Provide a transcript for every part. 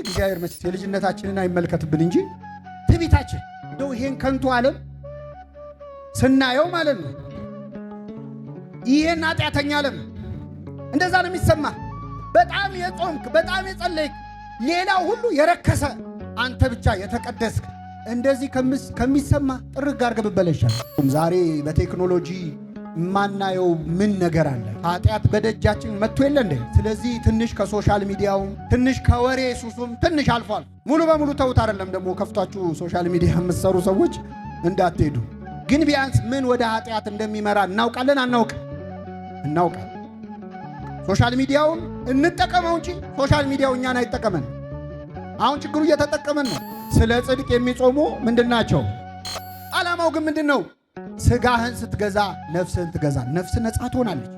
እግዚአብሔር መስት የልጅነታችንን አይመልከትብን እንጂ ትዕቢታችን እንደው ይሄን ከንቱ ዓለም ስናየው ማለት ነው። ይሄን ኃጢአተኛ ዓለም እንደዛ ነው የሚሰማ። በጣም የጾምክ በጣም የጸለይክ ሌላው ሁሉ የረከሰ አንተ ብቻ የተቀደስክ እንደዚህ ከሚሰማ ጥርግ አድርገህ ብበለሻል። ዛሬ በቴክኖሎጂ ማናየው ምን ነገር አለ? ኃጢአት በደጃችን መጥቶ የለ እንዴ? ስለዚህ ትንሽ ከሶሻል ሚዲያው ትንሽ ከወሬ ሱሱም ትንሽ አልፏል። ሙሉ በሙሉ ተውት አይደለም ደግሞ ከፍቷችሁ ሶሻል ሚዲያ የምትሰሩ ሰዎች እንዳትሄዱ። ግን ቢያንስ ምን ወደ ኃጢአት እንደሚመራ እናውቃለን አናውቅ? እናውቃለን። ሶሻል ሚዲያውን እንጠቀመው እንጂ ሶሻል ሚዲያው እኛን አይጠቀመን። አሁን ችግሩ እየተጠቀመን ነው። ስለ ጽድቅ የሚጾሙ ምንድናቸው? ዓላማው ግን ምንድነው? ስጋህን ስትገዛ ነፍስህን ትገዛ። ነፍስ ነጻ ትሆናለች።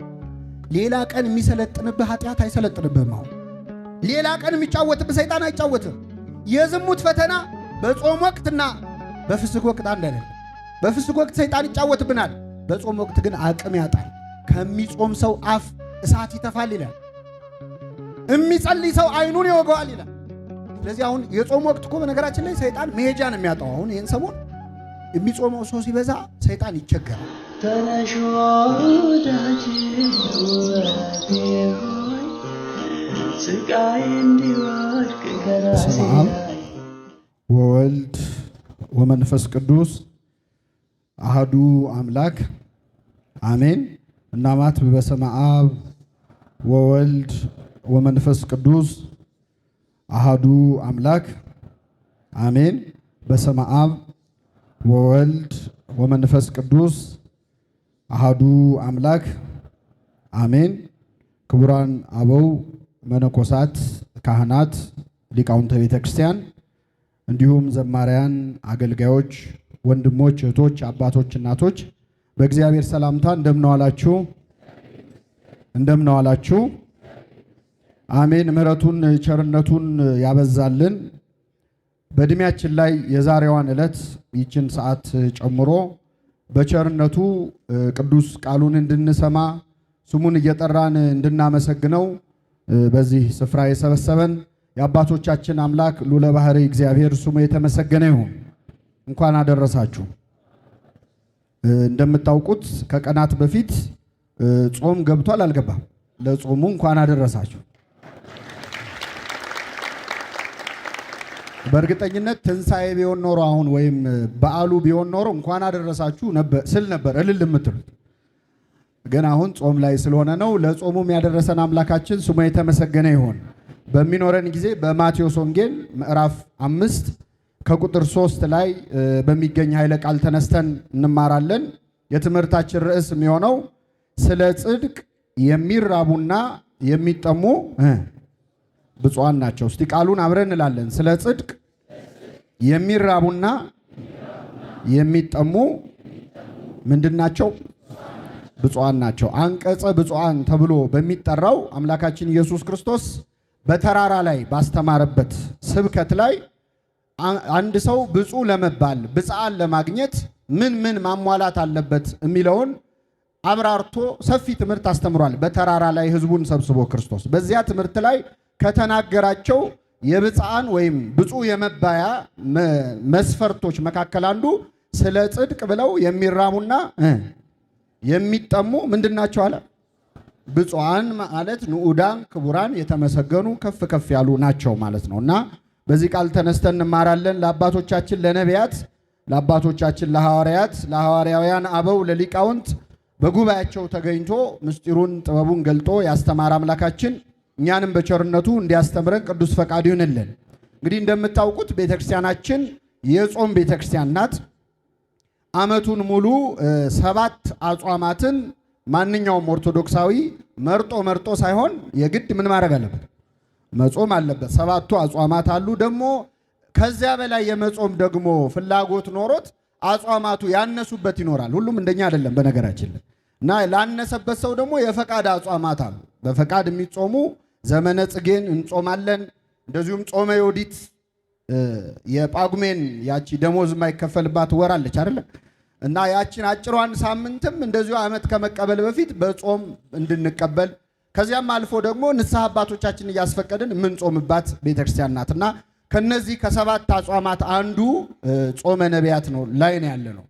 ሌላ ቀን የሚሰለጥንብህ ኃጢአት አይሰለጥንብህም። አሁን ሌላ ቀን የሚጫወትብህ ሰይጣን አይጫወትም። የዝሙት ፈተና በጾም ወቅትና በፍስግ ወቅት አንድ አይደለም። በፍስግ ወቅት ሰይጣን ይጫወትብናል። በጾም ወቅት ግን አቅም ያጣል። ከሚጾም ሰው አፍ እሳት ይተፋል ይላል። የሚጸልይ ሰው አይኑን ይወገዋል ይላል። ስለዚህ አሁን የጾም ወቅት እኮ በነገራችን ላይ ሰይጣን መሄጃ ነው የሚያጣው። አሁን ይህን ሰሞን የሚጾመው ሰው ሲበዛ ሰይጣን ይቸገራል። ተነሽ ወዳጅ ስቃይ እንዲወድቅ ከራሴ ላይ ወወልድ ወመንፈስ ቅዱስ አሐዱ አምላክ አሜን። እናማት በስመ አብ ወወልድ ወመንፈስ ቅዱስ አሐዱ አምላክ አሜን። በስመ አብ ወወልድ ወመንፈስ ቅዱስ አሐዱ አምላክ አሜን። ክቡራን አበው መነኮሳት፣ ካህናት፣ ሊቃውንተ ቤተ ክርስቲያን እንዲሁም ዘማሪያን፣ አገልጋዮች፣ ወንድሞች፣ እህቶች፣ አባቶች፣ እናቶች በእግዚአብሔር ሰላምታ እንደምንዋላችሁ እንደምንዋላችሁ። አሜን። ምሕረቱን ቸርነቱን ያበዛልን በእድሜያችን ላይ የዛሬዋን ዕለት ይችን ሰዓት ጨምሮ በቸርነቱ ቅዱስ ቃሉን እንድንሰማ ስሙን እየጠራን እንድናመሰግነው በዚህ ስፍራ የሰበሰበን የአባቶቻችን አምላክ ልዑለ ባሕርይ እግዚአብሔር ስሙ የተመሰገነ ይሁን። እንኳን አደረሳችሁ። እንደምታውቁት ከቀናት በፊት ጾም ገብቷል አልገባም? ለጾሙ እንኳን አደረሳችሁ። በእርግጠኝነት ትንሣኤ ቢሆን ኖሮ አሁን ወይም በዓሉ ቢሆን ኖሮ እንኳን አደረሳችሁ ስል ነበር እልል የምትሉት። ግን አሁን ጾም ላይ ስለሆነ ነው። ለጾሙም ያደረሰን አምላካችን ስሙ የተመሰገነ ይሁን። በሚኖረን ጊዜ በማቴዎስ ወንጌል ምዕራፍ 5 ከቁጥር 3 ላይ በሚገኝ ኃይለ ቃል ተነስተን እንማራለን። የትምህርታችን ርዕስ የሚሆነው ስለ ጽድቅ የሚራቡና የሚጠሙ ብፁዓን ናቸው። እስቲ ቃሉን አብረን እንላለን። ስለ ጽድቅ የሚራቡና የሚጠሙ ምንድናቸው? ብፁዓን ናቸው። አንቀጸ ብፁዓን ተብሎ በሚጠራው አምላካችን ኢየሱስ ክርስቶስ በተራራ ላይ ባስተማረበት ስብከት ላይ አንድ ሰው ብፁዕ ለመባል ብፅዓን ለማግኘት ምን ማሟላት አለበት የሚለውን አብራርቶ ሰፊ ትምህርት አስተምሯል። በተራራ ላይ ሕዝቡን ሰብስቦ ክርስቶስ በዚያ ትምህርት ላይ ከተናገራቸው የብፅዓን ወይም ብፁዕ የመባያ መስፈርቶች መካከል አንዱ ስለ ጽድቅ ብለው የሚራሙና የሚጠሙ ምንድናቸው አለ? ብፁዓን ማለት ንዑዳን፣ ክቡራን፣ የተመሰገኑ ከፍ ከፍ ያሉ ናቸው ማለት ነው። እና በዚህ ቃል ተነስተን እንማራለን። ለአባቶቻችን ለነቢያት፣ ለአባቶቻችን ለሐዋርያት፣ ለሐዋርያውያን አበው፣ ለሊቃውንት በጉባኤያቸው ተገኝቶ ምስጢሩን ጥበቡን ገልጦ ያስተማረ አምላካችን እኛንም በቸርነቱ እንዲያስተምረን ቅዱስ ፈቃዱ ይሁንልን። እንግዲህ እንደምታውቁት ቤተክርስቲያናችን የጾም ቤተክርስቲያን ናት። ዓመቱን ሙሉ 7 አጽዋማትን ማንኛውም ኦርቶዶክሳዊ መርጦ ሳይሆን የግድ ምን ማድረግ አለበት? መጾም አለበት። 7ቱ አጽዋማት አሉ። ደግሞ ከዚያ በላይ የመጾም ደግሞ ፍላጎት ኖሮት አጽዋማቱ ያነሱበት ይኖራል። ሁሉም እንደኛ አይደለም በነገራችን ላይ እና ላነሰበት ሰው ደግሞ የፈቃድ አጽዋማት አሉ። በፈቃድ የሚጾሙ ዘመነ ጽጌን እንጾማለን። እንደዚሁም ጾመ ዮዲት የጳጉሜን ያቺ ደሞዝ የማይከፈልባት ወር አለች አይደለ? እና ያቺን አጭሯን ሳምንትም እንደዚሁ ዓመት ከመቀበል በፊት በጾም እንድንቀበል ከዚያም አልፎ ደግሞ ንስሐ አባቶቻችን እያስፈቀድን የምንጾምባት ቤተክርስቲያን ናትና ከነዚህ ከሰባት አጽዋማት አንዱ ጾመ ነቢያት ነው ላይ ነው ያለ ነው።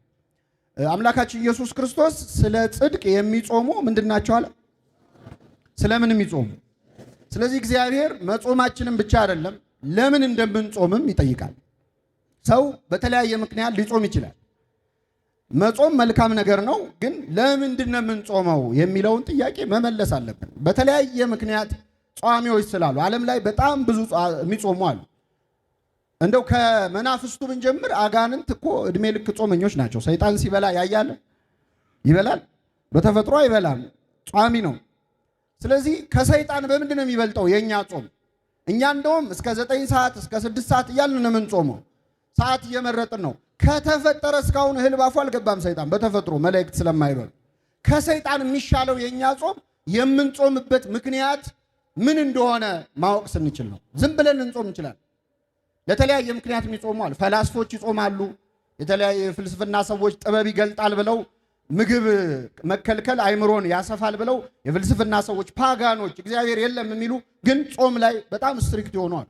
አምላካችን ኢየሱስ ክርስቶስ ስለ ጽድቅ የሚጾሙ ምንድናቸው አለ? ስለምን የሚጾሙ? ስለዚህ እግዚአብሔር መጾማችንን ብቻ አይደለም ለምን እንደምንጾምም ይጠይቃል። ሰው በተለያየ ምክንያት ሊጾም ይችላል። መጾም መልካም ነገር ነው፣ ግን ለምንድን ነው የምንጾመው የሚለውን ጥያቄ መመለስ አለብን። በተለያየ ምክንያት ጿሚዎች ስላሉ ዓለም ላይ በጣም ብዙ የሚጾሙ አሉ። እንደው ከመናፍስቱ ብንጀምር አጋንንት እኮ እድሜ ልክ ጾመኞች ናቸው። ሰይጣን ሲበላ ያያል? ይበላል? በተፈጥሮ አይበላም፣ ጿሚ ነው። ስለዚህ ከሰይጣን በምንድን ነው የሚበልጠው የኛ ጾም? እኛ እንደውም እስከ 9 ሰዓት እስከ 6 ሰዓት እያልን ነው የምንጾመው። ሰዓት እየመረጥን ነው። ከተፈጠረ እስካሁን እህል ባፉ አልገባም ሰይጣን በተፈጥሮ መላእክት ስለማይበሉ። ከሰይጣን የሚሻለው የኛ ጾም የምንጾምበት ምክንያት ምን እንደሆነ ማወቅ ስንችል ነው። ዝም ብለን ልንጾም እንችላለን። ለተለያየ ምክንያት የሚጾሙ አሉ። ፈላስፎች ይጾማሉ። የተለያየ ፍልስፍና ሰዎች ጥበብ ይገልጣል ብለው ምግብ መከልከል አይምሮን ያሰፋል ብለው የፍልስፍና ሰዎች፣ ፓጋኖች እግዚአብሔር የለም የሚሉ ግን ጾም ላይ በጣም ስትሪክት ይሆናሉ።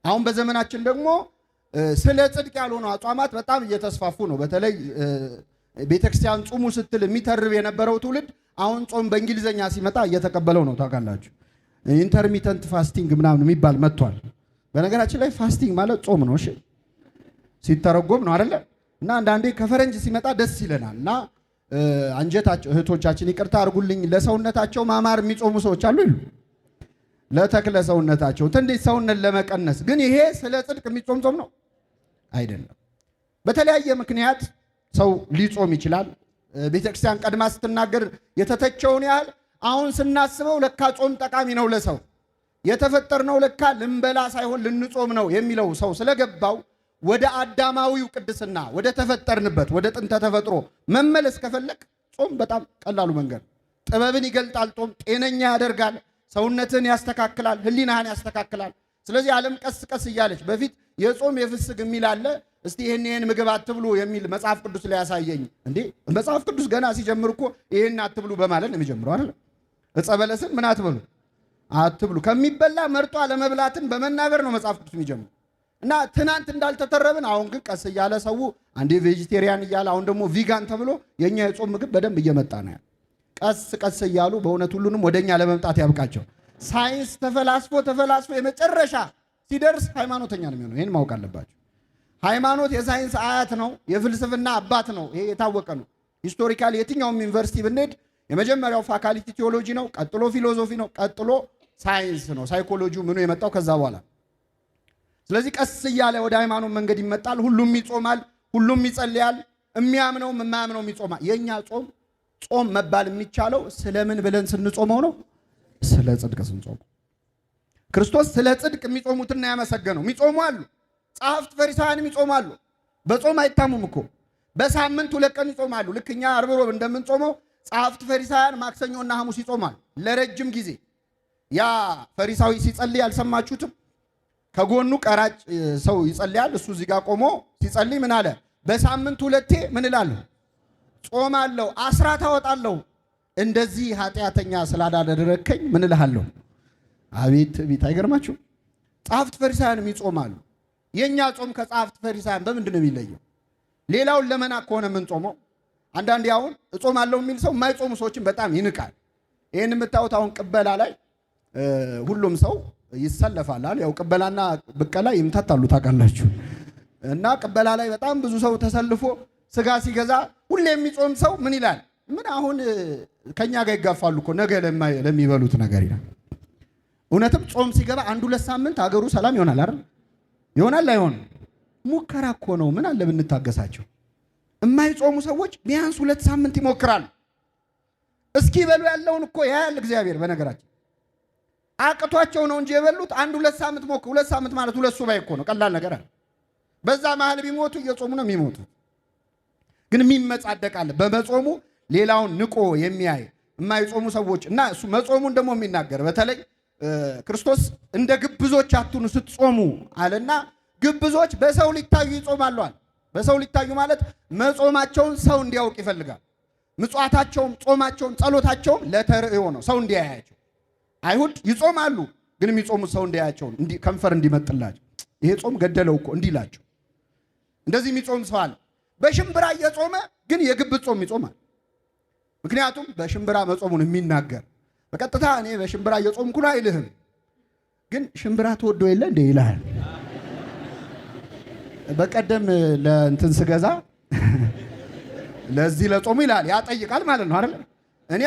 አሁን በዘመናችን ደግሞ ስለ ጽድቅ ያልሆኑ አጽዋማት በጣም እየተስፋፉ ነው። በተለይ ቤተክርስቲያን ጾሙ ስትል የሚተርብ የነበረው ትውልድ አሁን ጾም በእንግሊዘኛ ሲመጣ እየተቀበለው ነው። ታውቃላችሁ ኢንተርሚተንት ፋስቲንግ ምናምን የሚባል መጥቷል። በነገራችን ላይ ፋስቲንግ ማለት ጾም ነው። እሺ ሲተረጎም ነው አይደለ? እና አንዳንዴ ከፈረንጅ ሲመጣ ደስ ይለናል። እና አንጀታቸው እህቶቻችን ይቅርታ አድርጉልኝ ለሰውነታቸው ማማር የሚጾሙ ሰዎች አሉ ይሉ ለተክለ ሰውነታቸው ትንሽ ሰውነት ለመቀነስ ግን ይሄ ስለ ጽድቅ የሚጾም ጾም ነው አይደለም። በተለያየ ምክንያት ሰው ሊጾም ይችላል። ቤተክርስቲያን ቀድማ ስትናገር የተተቸውን ያህል አሁን ስናስበው ለካ ጾም ጠቃሚ ነው ለሰው የተፈጠርነው ለካ ልንበላ ሳይሆን ልንጾም ነው የሚለው ሰው ስለገባው ወደ አዳማዊው ቅድስና ወደ ተፈጠርንበት ወደ ጥንተ ተፈጥሮ መመለስ ከፈለክ ጾም በጣም ቀላሉ መንገድ። ጥበብን ይገልጣል ጾም፣ ጤነኛ ያደርጋል፣ ሰውነትን ያስተካክላል፣ ህሊናህን ያስተካክላል። ስለዚህ ዓለም ቀስ ቀስ እያለች በፊት የጾም የፍስግ የሚል አለ። እስቲ ይሄን ምግብ አትብሉ የሚል መጽሐፍ ቅዱስ ላይ ያሳየኝ እንዴ! መጽሐፍ ቅዱስ ገና ሲጀምር እኮ ይሄን አትብሉ በማለት ነው የሚጀምረው አይደል? ዕፀ በለስን ምን አትብሉ አትብሉ ከሚበላ መርጦ አለመብላትን በመናገር ነው መጽሐፍ ቅዱስ የሚጀምረው። እና ትናንት እንዳልተተረብን አሁን ግን ቀስ እያለ ሰው አንዴ ቬጂቴሪያን እያለ አሁን ደግሞ ቪጋን ተብሎ የኛ የጾም ምግብ በደንብ እየመጣ ነው። ቀስ ቀስ እያሉ በእውነት ሁሉንም ወደኛ ለመምጣት ያብቃቸው። ሳይንስ ተፈላስፎ የመጨረሻ ሲደርስ ሃይማኖተኛ ነው የሚሆነው። ይሄን ማወቅ አለባቸው። ሃይማኖት የሳይንስ አያት ነው፣ የፍልስፍና አባት ነው። ይሄ የታወቀ ነው። ሂስቶሪካሊ የትኛውም ዩኒቨርሲቲ ብንሄድ የመጀመሪያው ፋካልቲ ቲዮሎጂ ነው፣ ቀጥሎ ፊሎሶፊ ነው፣ ቀጥሎ ሳይንስ ነው። ሳይኮሎጂው ምኑ የመጣው ከዛ በኋላ። ስለዚህ ቀስ እያለ ወደ ሃይማኖት መንገድ ይመጣል። ሁሉም ይጾማል፣ ሁሉም ይጸልያል። የሚያምነው የማያምነው ይጾማል። የኛ ጾም መባል የሚቻለው ስለምን ብለን ስንጾመው ነው? ስለ ጽድቅ ስንጾመው። ክርስቶስ ስለ ጽድቅ የሚጾሙትና ያመሰገነው የሚጾሙ አሉ። ጸሐፍት ፈሪሳውያንም ይጾማሉ። በጾም አይታሙም እኮ በሳምንት 2 ቀን ይጾማሉ። ልክ እኛ ዓርብ ሮብ እንደምንጾመው ጸሐፍት ፈሪሳውያን ማክሰኞና ሐሙስ ይጾማሉ ለረጅም ጊዜ። ያ ፈሪሳዊ ሲጸልይ አልሰማችሁትም? ከጎኑ ቀራጭ ሰው ይጸልያል። እሱ እዚህ ጋር ቆሞ ሲጸልይ ምን አለ? በሳምንት 2 ምን እላለሁ? ጾማለሁ፣ አስራት አወጣለሁ። እንደዚህ ኃጢአተኛ ስላዳደረከኝ ምን እልሃለሁ? አቤት ቢት አይገርማችሁ? ጸሐፍት ፈሪሳውያንም ይጾማሉ። የኛ ጾም ከጸሐፍት ፈሪሳውያን በምንድን ነው የሚለየው? ሌላውን ለመናቅ ከሆነ ምን ጾመው አንዳንዴ አሁን እጾማለሁ የሚል ሰው የማይጾሙ ሰዎችን በጣም ይንቃል። ይሄን የምታዩት አሁን ቅበላ ላይ ሁሉም ሰው ይሰለፋል። ያው ቅበላና ብቀላ ይምታታሉ ታውቃላችሁ። እና ቅበላ ላይ በጣም ብዙ ሰው ተሰልፎ ስጋ ሲገዛ ሁሌ የሚጾም ሰው ምን ይላል? ምን አሁን ከኛ ጋር ይጋፋሉ እኮ ነገ ለሚበሉት ነገር ይላል። እውነትም ጾም ሲገባ 1-2 ሳምንት ሀገሩ ሰላም ይሆናል አይደል? ይሆናል አይሆንም? ሙከራ እኮ ነው። ምን አለ ብንታገሳቸው። የማይጾሙ ሰዎች ቢያንስ 2 ሳምንት ይሞክራሉ። እስኪ በሉ ያለውን እኮ ያያል እግዚአብሔር። በነገራችን አቅቷቸው ነው እንጂ የበሉት 1-2 ሳምንት ሞክሩ። 2 ሳምንት ማለት 2 ሱባኤ እኮ ነው። ቀላል ነገር አለ። በዛ መሀል ቢሞቱ እየጾሙ ነው የሚሞቱ። ግን የሚመጻደቅ አለ በመጾሙ ሌላውን ንቆ የሚያይ የማይጾሙ ሰዎች እና እሱ መጾሙን ደግሞ የሚናገር በተለይ ክርስቶስ እንደ ግብዞች አትሁኑ ስትጾሙ አለና ግብዞች በሰው ሊታዩ ይጾማሉ አለ። በሰው ሊታዩ ማለት መጾማቸውን ሰው እንዲያውቅ ይፈልጋል። ምጽዋታቸውም ጾማቸውም ጸሎታቸውም ለተርእዮ ነው፣ ሰው እንዲያያቸው። አይሁድ ይጾማሉ፣ ግን የሚጾሙት ሰው እንዲያያቸው ከንፈር እንዲመጥላቸው፣ ይሄ ጾም ገደለው እኮ እንዲላቸው። እንደዚህ የሚጾም ሰው አለ። በሽምብራ እየጾመ ግን የግብት ጾም ይጾማል። ምክንያቱም በሽምብራ መጾሙን የሚናገር በቀጥታ እኔ በሽምብራ እየጾምኩ ነው አይልህም፣ ግን ሽምብራ ተወዶ የለ እንደ ይልሃል። በቀደም ለእንትን ስገዛ ለዚህ ለጾሙ ይላል ያጠይቃል ማለት ነው አይደል? እኔ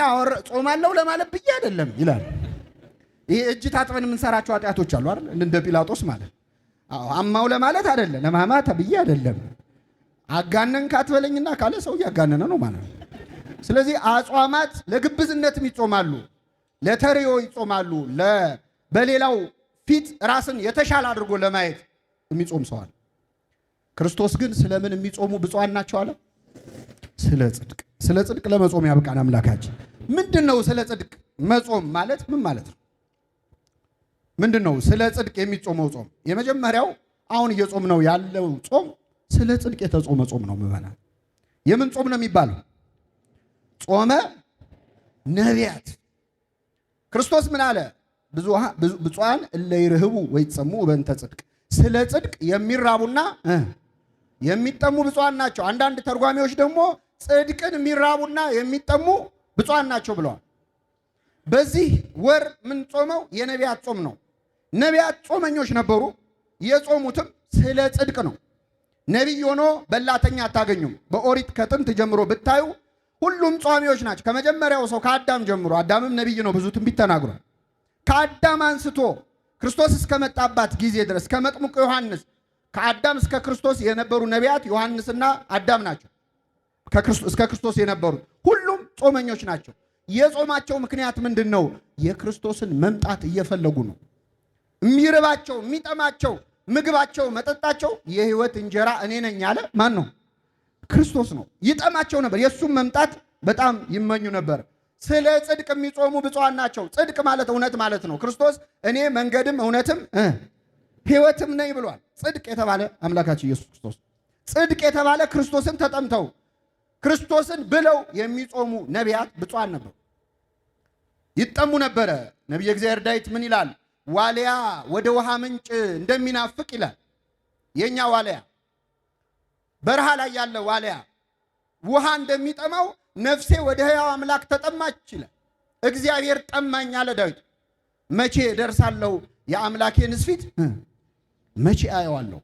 ጾማለሁ ለማለት ብዬ አይደለም ይላል። ይሄ እጅ ታጥበን የምንሰራቸው ኃጢአቶች አሉ አይደል? እንደ ጲላጦስ ማለት አማው ለማለት አይደለም፣ ለማማት ብዬ አይደለም። አጋነን ካትበለኝና ካለ ሰው ያጋነነ ነው ማለት ነው። ስለዚህ አጽዋማት ለግብዝነትም ይጾማሉ፣ ለተሪዮ ይጾማሉ፣ በሌላው ፊት ራስን የተሻለ አድርጎ ለማየት የሚጾም ሰው አለ። ክርስቶስ ግን ስለምን የሚጾሙ ብፁዓን ናቸው አለ? ስለ ጽድቅ። ስለ ጽድቅ ለመጾም ያብቃን አምላካችን። ምንድነው ስለ ጽድቅ መጾም ማለት ምን ማለት ነው? ምንድነው ስለ ጽድቅ የሚጾመው ጾም? የመጀመሪያው አሁን እየጾም ነው ያለው ጾም ስለ ጽድቅ የተጾመ ጾም ነው። ምዕመናን የምን ጾም ነው የሚባለው? ጾመ ነቢያት። ክርስቶስ ምን አለ? ብፁዓን እለ ይርህቡ ወይጸሙ በእንተ ጽድቅ፣ ስለ ጽድቅ የሚራቡና የሚጠሙ ብፁዓን ናቸው። አንዳንድ ተርጓሚዎች ደግሞ ጽድቅን የሚራቡና የሚጠሙ ብፁዓን ናቸው ብለዋል። በዚህ ወር ምን ጾመው የነቢያት ጾም ነው። ነቢያት ጾመኞች ነበሩ። የጾሙትም ስለ ጽድቅ ነው። ነቢይ ሆኖ በላተኛ አታገኙም። በኦሪት ከጥንት ጀምሮ ብታዩ ሁሉም ጿሚዎች ናቸው። ከመጀመሪያው ሰው ከአዳም ጀምሮ፣ አዳምም ነቢይ ነው፣ ብዙ ትንቢት ተናግሯል። ከአዳም አንስቶ ክርስቶስ እስከመጣባት ጊዜ ድረስ ከመጥምቁ ዮሐንስ ከአዳም እስከ ክርስቶስ የነበሩ ነቢያት ዮሐንስና አዳም ናቸው። እስከ ክርስቶስ የነበሩት ሁሉም ጾመኞች ናቸው። የጾማቸው ምክንያት ምንድን ነው? የክርስቶስን መምጣት እየፈለጉ ነው። የሚርባቸው የሚጠማቸው ምግባቸው መጠጣቸው የሕይወት እንጀራ እኔ ነኝ ያለ ማን ነው? ክርስቶስ ነው። ይጠማቸው ነበር። የእሱም መምጣት በጣም ይመኙ ነበር። ስለ ጽድቅ የሚጾሙ ብፁዓን ናቸው። ጽድቅ ማለት እውነት ማለት ነው። ክርስቶስ እኔ መንገድም እውነትም ሕይወትም ነኝ ብሏል። ጽድቅ የተባለ አምላካችን ኢየሱስ ክርስቶስ፣ ጽድቅ የተባለ ክርስቶስን ተጠምተው ክርስቶስን ብለው የሚጾሙ ነቢያት ብፁዓን ነበሩ። ይጠሙ ነበረ። ነቢየ እግዚአብሔር ዳዊት ምን ይላል? ዋልያ ወደ ውሃ ምንጭ እንደሚናፍቅ ይላል። የኛ ዋልያ በረሃ ላይ ያለ ዋልያ ውሃ እንደሚጠማው ነፍሴ ወደ ሕያው አምላክ ተጠማች ይላል። እግዚአብሔር ጠማኝ አለ ዳዊት። መቼ ደርሳለሁ የአምላኬንስ ፊት መቼ አየዋለሁ?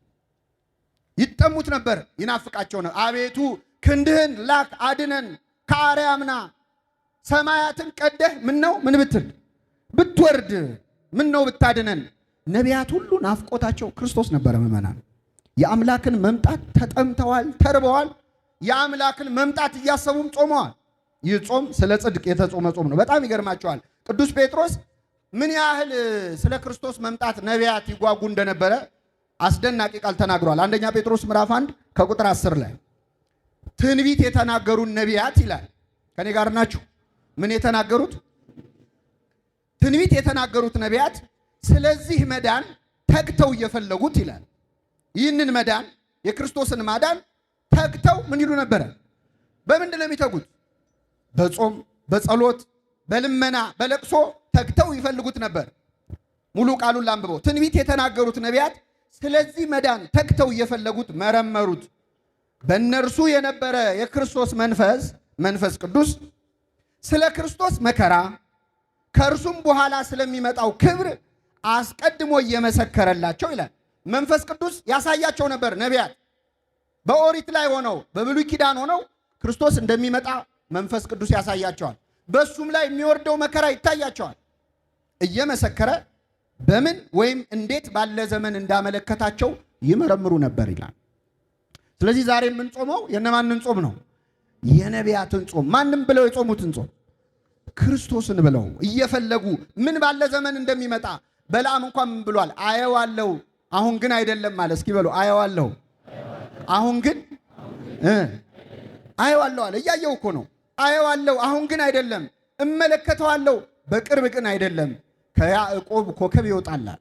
ይጠሙት ነበር፣ ይናፍቃቸው ነው። አቤቱ ክንድህን ላክ አድነን፣ ከአርያምና ሰማያትን ቀደህ ምነው ምን ብትል ብትወርድ ምነው ብታድነን። ነቢያት ሁሉ ናፍቆታቸው ክርስቶስ ነበረ። ምዕመናን የአምላክን መምጣት ተጠምተዋል፣ ተርበዋል። የአምላክን መምጣት እያሰቡም ጾመዋል። ይህ ጾም ስለ ጽድቅ የተጾመ ጾም ነው። በጣም ይገርማቸዋል። ቅዱስ ጴጥሮስ ምን ያህል ስለ ክርስቶስ መምጣት ነቢያት ይጓጉ እንደነበረ አስደናቂ ቃል ተናግሯል። አንደኛ ጴጥሮስ ምዕራፍ 1 ከቁጥር 10 ላይ ትንቢት የተናገሩን ነቢያት ይላል። ከኔ ጋር ናችሁ? ምን የተናገሩት? ትንቢት የተናገሩት ነቢያት ስለዚህ መዳን ተግተው እየፈለጉት ይላል። ይህንን መዳን የክርስቶስን ማዳን ተግተው ምን ይሉ ነበረ? በምንድን ነው የሚተጉት? በጾም በጸሎት በልመና በለቅሶ ተግተው ይፈልጉት ነበር። ሙሉ ቃሉን ላንብበው። ትንቢት የተናገሩት ነቢያት ስለዚህ መዳን ተግተው እየፈለጉት መረመሩት። በእነርሱ የነበረ የክርስቶስ መንፈስ ቅዱስ ስለ ክርስቶስ መከራ ከእርሱም በኋላ ስለሚመጣው ክብር አስቀድሞ እየመሰከረላቸው ይላል። መንፈስ ቅዱስ ያሳያቸው ነበር። ነቢያት በኦሪት ላይ ሆነው በብሉይ ኪዳን ሆነው ክርስቶስ እንደሚመጣ መንፈስ ቅዱስ ያሳያቸዋል። በሱም ላይ የሚወርደው መከራ ይታያቸዋል። እየመሰከረ በምን ወይም እንዴት ባለ ዘመን እንዳመለከታቸው ይመረምሩ ነበር ይላል። ስለዚህ ዛሬ የምንጾመው የነማንን ጾም ነው? የነቢያትን ጾም። ማንም ብለው የጾሙትን ጾም ክርስቶስን ብለው እየፈለጉ ምን ባለ ዘመን እንደሚመጣ። በለዓም እንኳን ምን ብሏል? አየዋለሁ አሁን ግን አይደለም አለ። እስኪ በሉ አየዋለሁ አሁን ግን አየዋለሁ አለ። እያየው እኮ ነው። አየዋለሁ አሁን ግን አይደለም፣ እመለከተዋለሁ በቅርብ ግን አይደለም፣ ከያዕቆብ ኮከብ ይወጣላል።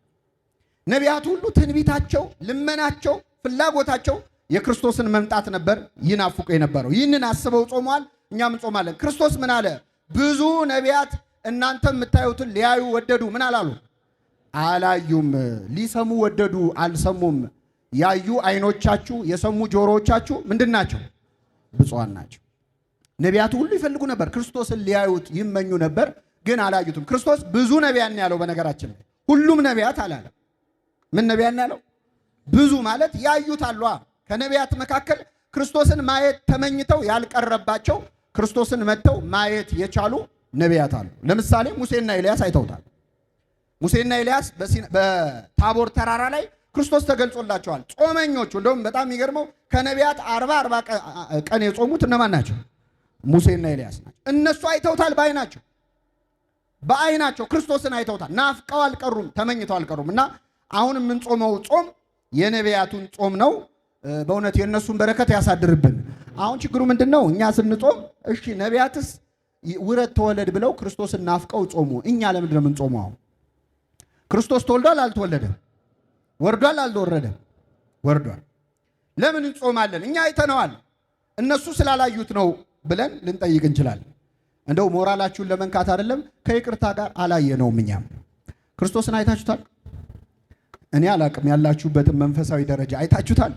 ነቢያት ሁሉ ትንቢታቸው፣ ልመናቸው፣ ፍላጎታቸው የክርስቶስን መምጣት ነበር ይናፍቁ የነበረው። ይህንን አስበው ጾመዋል። እኛም እንጾማለን። ክርስቶስ ምን አለ? ብዙ ነቢያት እናንተ የምታዩትን ሊያዩ ወደዱ፣ ምን አላሉ? አላዩም። ሊሰሙ ወደዱ፣ አልሰሙም። ያዩ አይኖቻችሁ፣ የሰሙ ጆሮዎቻችሁ ምንድን ናቸው? ብፁዓን ናቸው። ነቢያቱ ሁሉ ይፈልጉ ነበር፣ ክርስቶስን ሊያዩት ይመኙ ነበር፣ ግን አላዩትም። ክርስቶስ ብዙ ነቢያን ያለው በነገራችን ላይ ሁሉም ነቢያት አላለም። ምን ነቢያን ያለው? ብዙ ማለት ያዩት አሏ። ከነቢያት መካከል ክርስቶስን ማየት ተመኝተው ያልቀረባቸው ክርስቶስን መጥተው ማየት የቻሉ ነቢያት አሉ። ለምሳሌ ሙሴና ኤልያስ አይተውታል። ሙሴና ኤልያስ በታቦር ተራራ ላይ ክርስቶስ ተገልጾላቸዋል። ጾመኞቹ እንደውም በጣም የሚገርመው ከነቢያት 40 ቀን የጾሙት እነማን ናቸው? ሙሴና ኤልያስ ናቸው። እነሱ አይተውታል በአይናቸው ክርስቶስን አይተውታል። ናፍቀው አልቀሩም፣ ተመኝተው አልቀሩም። እና አሁን የምንጾመው ጾም የነቢያቱን ጾም ነው። በእውነት የእነሱን በረከት ያሳድርብን። አሁን ችግሩ ምንድን ነው? እኛ ስንጾም እሺ ነቢያትስ ውረድ ተወለድ ብለው ክርስቶስን ናፍቀው ጾሙ። እኛ ለምንድን ነው የምንጾመው? አሁን ክርስቶስ ተወልዷል አልተወለደም? ወርዷል አልወረደም? ወርዷል። ለምን እንጾማለን? እኛ አይተነዋል፣ እነሱ ስላላዩት ነው ብለን ልንጠይቅ እንችላለን። እንደው ሞራላችሁን ለመንካት አይደለም፣ ከይቅርታ ጋር አላየነውም። እኛም ክርስቶስን አይታችሁታል? እኔ አላቅም፣ ያላችሁበትን መንፈሳዊ ደረጃ አይታችሁታል?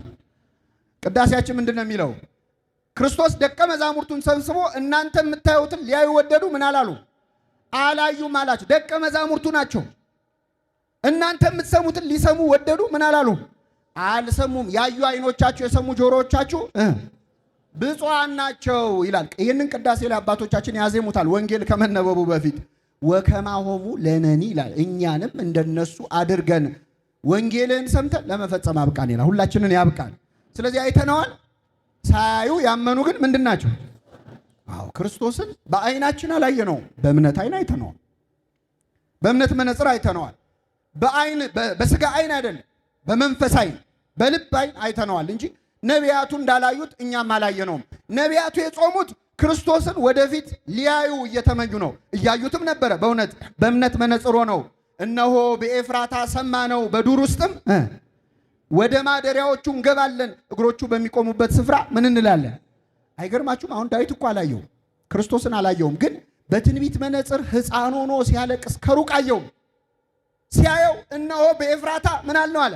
ቅዳሴያችን ምንድን ነው የሚለው? ክርስቶስ ደቀ መዛሙርቱን ሰብስቦ እናንተ የምታዩትን ሊያዩ ወደዱ፣ ምን አላሉ? አላዩም አላቸው። ደቀ መዛሙርቱ ናቸው። እናንተ የምትሰሙትን ሊሰሙ ወደዱ፣ ምን አላሉ? አልሰሙም። ያዩ አይኖቻችሁ፣ የሰሙ ጆሮዎቻችሁ ብፁዓን ናቸው ይላል። ይህንን ቅዳሴ ላይ አባቶቻችን ያዜሙታል ወንጌል ከመነበቡ በፊት። ወከማሆሙ ለነኒ ይላል። እኛንም እንደነሱ አድርገን ወንጌልን ሰምተን ለመፈጸም አብቃን ይላል። ሁላችንን ያብቃን። ስለዚህ አይተነዋል። ሳያዩ ያመኑ ግን ምንድን ናቸው? አዎ ክርስቶስን በአይናችን አላየነውም፣ በእምነት አይን አይተነዋል። በእምነት መነጽር አይተነዋል። በአይን በስጋ አይን አይደለም፣ በመንፈስ አይን በልብ አይን አይተነዋል እንጂ ነቢያቱ እንዳላዩት እኛም አላየነውም። ነቢያቱ የጾሙት ክርስቶስን ወደፊት ሊያዩ እየተመኙ ነው። እያዩትም ነበረ። በእውነት በእምነት መነጽሮ ነው። እነሆ በኤፍራታ ሰማነው፣ በዱር ውስጥም ወደ ማደሪያዎቹ እንገባለን፣ እግሮቹ በሚቆሙበት ስፍራ ምን እንላለን? አይገርማችሁም? አሁን ዳዊት እኮ አላየውም፣ ክርስቶስን አላየውም፣ ግን በትንቢት መነጽር ሕፃን ሆኖ ሲያለቅስ ከሩቅ አየው። ሲያየው እነሆ በኤፍራታ ምን አልነው አለ?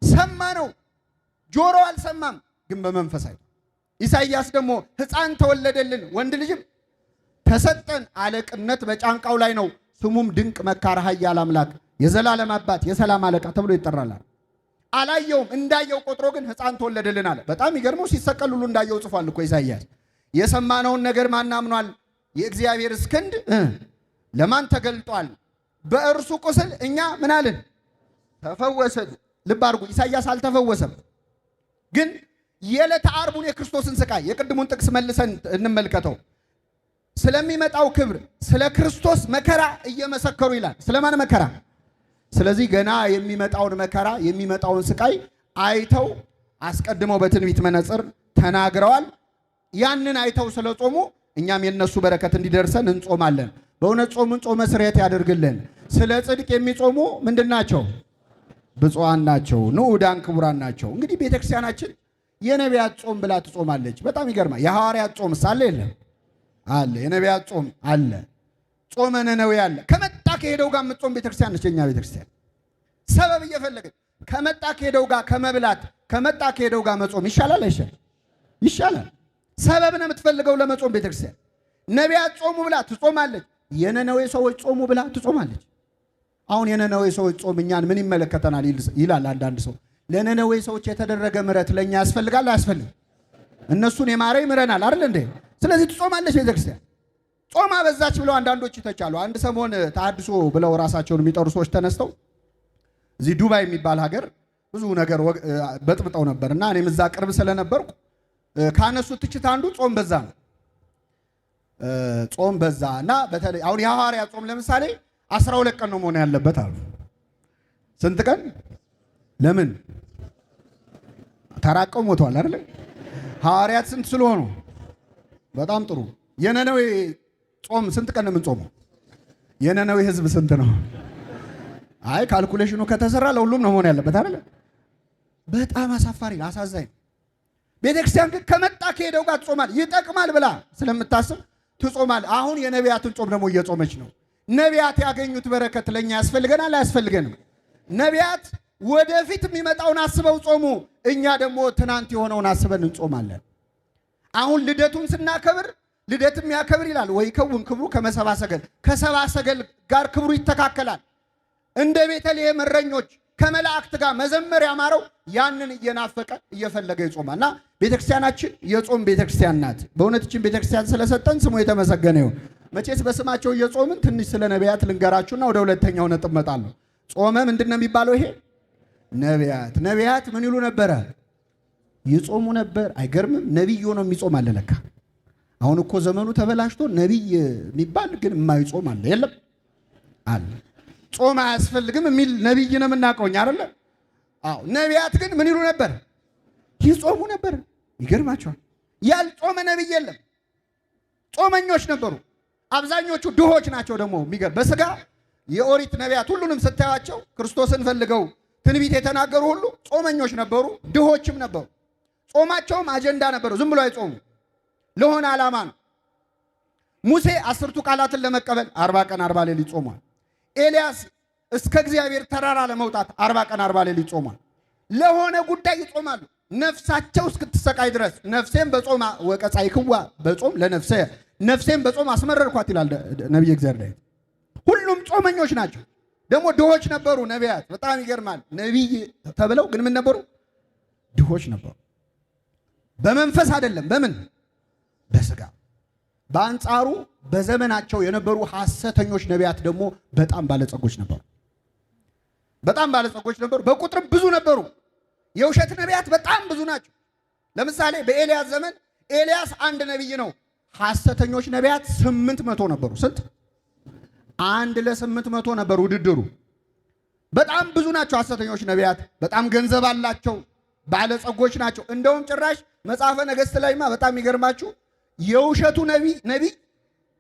ሰማነው። ጆሮ አልሰማም፣ ግን በመንፈሳዊ። ኢሳይያስ ደግሞ ሕፃን ተወለደልን፣ ወንድ ልጅም ተሰጠን፣ አለቅነት በጫንቃው ላይ ነው፣ ስሙም ድንቅ መካር፣ ኃያል አምላክ፣ የዘላለም አባት፣ የሰላም አለቃ ተብሎ ይጠራል። አላየውም፣ እንዳየው ቆጥሮ ግን ሕፃን ተወለደልን አለ። በጣም ይገርመው፣ ሲሰቀል ሁሉ እንዳየው ጽፏል እኮ ኢሳይያስ። የሰማነውን ነገር ማን አምኗል? የእግዚአብሔር ክንድ ለማን ተገልጧል? በእርሱ ቁስል እኛ ምን አልን? ተፈወስን። ልብ አድርጉ፣ ኢሳይያስ አልተፈወሰም። ግን የዕለተ ዓርቡን የክርስቶስን ስቃይ የቅድሙን ጥቅስ መልሰን እንመልከተው። ስለሚመጣው ክብር፣ ስለ ክርስቶስ መከራ እየመሰከሩ ይላል። ስለማን መከራ? ስለዚህ ገና የሚመጣውን መከራ የሚመጣውን ስቃይ አይተው አስቀድመው በትንቢት መነጽር ተናግረዋል። ያንን አይተው ስለጾሙ እኛም የነሱ በረከት እንዲደርሰን እንጾማለን። በእውነት ጾምን ጾመ ስርየት ያደርግልን። ስለ ጽድቅ የሚጾሙ ምንድን ናቸው? ብፁዓን ናቸው፣ ንዑዳን ክቡራን ናቸው። እንግዲህ ቤተክርስቲያናችን የነቢያት ጾም ብላ ትጾማለች። በጣም ይገርማል። የሐዋርያት ጾም ሳለ የለም አለ፣ የነቢያት ጾም አለ፣ ጾመ ነነዌ አለ። ከመጣ ከሄደው ጋር የምትጾም ቤተክርስቲያን ነች የኛ ቤተክርስቲያን። ሰበብ እየፈለገች ከመጣ ከሄደው ጋር ከመብላት ከመጣ ከሄደው ጋር መጾም ይሻላል አይሻል? ይሻላል። ሰበብ ነው የምትፈልገው ለመጾም ቤተክርስቲያን። ነቢያት ጾሙ ብላ ትጾማለች፣ የነነዌ ሰዎች ጾሙ ብላ ትጾማለች። አሁን የነነዌ ሰዎች ጾም እኛን ምን ይመለከተናል ይላል አንዳንድ ሰው። ለነነዌ ሰዎች የተደረገ ምሕረት ለእኛ ያስፈልጋል አያስፈልግም? እነሱን የማረ ይምረናል አይደል እንዴ? ስለዚህ ትጾማለች ቤተክርስቲያን። ጾማ በዛች ብለው አንዳንዶች ይተቻሉ። አንድ ሰሞን ተሐድሶ ብለው ራሳቸውን የሚጠሩ ሰዎች ተነስተው እዚህ ዱባይ የሚባል ሀገር ብዙ ነገር በጥብጠው ነበር እና እኔም እዛ ቅርብ ስለነበርኩ ካነሱት ትችት አንዱ ጾም በዛ ነው። ጾም በዛ እና በተለይ አሁን የሐዋርያ ጾም ለምሳሌ 12 ቀን ነው መሆን ያለበት አሉ። ስንት ቀን? ለምን ተራቀው ሞተዋል አይደል? ሐዋርያት ስንት ስለሆኑ በጣም ጥሩ። የነነዌ ጾም ስንት ቀን ነው የምንጾመው? የነነዌ ህዝብ ስንት ነው? አይ ካልኩሌሽኑ ከተሰራ ለሁሉም ነው መሆን ያለበት አይደል? በጣም አሳፋሪ አሳዛኝ። ቤተክርስቲያን ግን ከመጣ ከሄደው ጋር ትጾማል። ይጠቅማል ብላ ስለምታስብ ትጾማል። አሁን የነቢያትን ጾም ደግሞ እየጾመች ነው። ነቢያት ያገኙት በረከት ለኛ ያስፈልገናል አያስፈልገንም? ነቢያት ወደፊት የሚመጣውን አስበው ጾሙ። እኛ ደግሞ ትናንት የሆነውን አስበን እንጾማለን። አሁን ልደቱን ስናከብር ልደት የሚያከብር ይላል ወይ ከውን ክብሩ ከመሰባ ሰገል ከሰባ ሰገል ጋር ክብሩ ይተካከላል። እንደ ቤተልሔም እረኞች ከመላእክት ጋር መዘመር ያማረው ያንን እየናፈቀ እየፈለገ ይጾማልና ቤተክርስቲያናችን የጾም ቤተክርስቲያን ናት። በእውነትችን ቤተክርስቲያን ስለሰጠን ስሙ የተመሰገነ ይሁን። መቼስ በስማቸው እየጾምን ትንሽ ስለ ነቢያት ልንገራችሁና ወደ ሁለተኛው ነጥብ እመጣለሁ። ጾመ ምንድነው የሚባለው? ይሄ ነቢያት ምን ይሉ ነበረ? ይጾሙ ነበር። አይገርምም? ነቢይ ሆኖ የሚጾም አለ ለካ። አሁን እኮ ዘመኑ ተበላሽቶ ነቢይ የሚባል ግን የማይጾም አለ። የለም አለ። ጾም አያስፈልግም የሚል ነቢይ ነው የምናውቀው አይደለ? አዎ። ነቢያት ግን ምን ይሉ ነበር? ይጾሙ ነበር። ይገርማቸዋል። ያልጾመ ነቢይ የለም። ጾመኞች ነበሩ። አብዛኞቹ ድሆች ናቸው። ደግሞ የሚገርም በስጋ የኦሪት ነቢያት ሁሉንም ስታያቸው ክርስቶስን ፈልገው ትንቢት የተናገሩ ሁሉ ጾመኞች ነበሩ፣ ድሆችም ነበሩ። ጾማቸውም አጀንዳ ነበሩ። ዝም ብሎ አይጾሙ፣ ለሆነ ዓላማ ነው። ሙሴ 10ቱ ቃላትን ለመቀበል 40 ቀን 40 ሌሊት ጾሟል። ኤልያስ እስከ እግዚአብሔር ተራራ ለመውጣት 40 ቀን 40 ሌሊት ጾሟል። ለሆነ ጉዳይ ይጾማሉ ነፍሳቸው እስክትሰቃይ ድረስ። ነፍሴን በጾም ወቀጻይክዋ በጾም ለነፍሴ ነፍሴን በጾም አስመረርኳት ይላል ነቢየ እግዚአብሔር ዳዊት። ሁሉም ጾመኞች ናቸው። ደግሞ ድሆች ነበሩ ነቢያት። በጣም ይገርማል። ነቢይ ተብለው ግን ምን ነበሩ? ድሆች ነበሩ። በመንፈስ አይደለም፣ በምን? በስጋ። በአንጻሩ በዘመናቸው የነበሩ ሐሰተኞች ነቢያት ደግሞ በጣም ባለጸጎች ነበሩ። በጣም ባለጸጎች ነበሩ። በቁጥርም ብዙ ነበሩ። የውሸት ነቢያት በጣም ብዙ ናቸው። ለምሳሌ በኤልያስ ዘመን ኤልያስ አንድ ነቢይ ነው። ሐሰተኞች ነቢያት 800 ነበሩ። ስንት? 1 ለ800 ነበሩ ውድድሩ። በጣም ብዙ ናቸው ሐሰተኞች ነቢያት። በጣም ገንዘብ አላቸው፣ ባለጸጎች ናቸው። እንደውም ጭራሽ መጽሐፈ ነገሥት ላይማ በጣም ይገርማችሁ የውሸቱ ነቢይ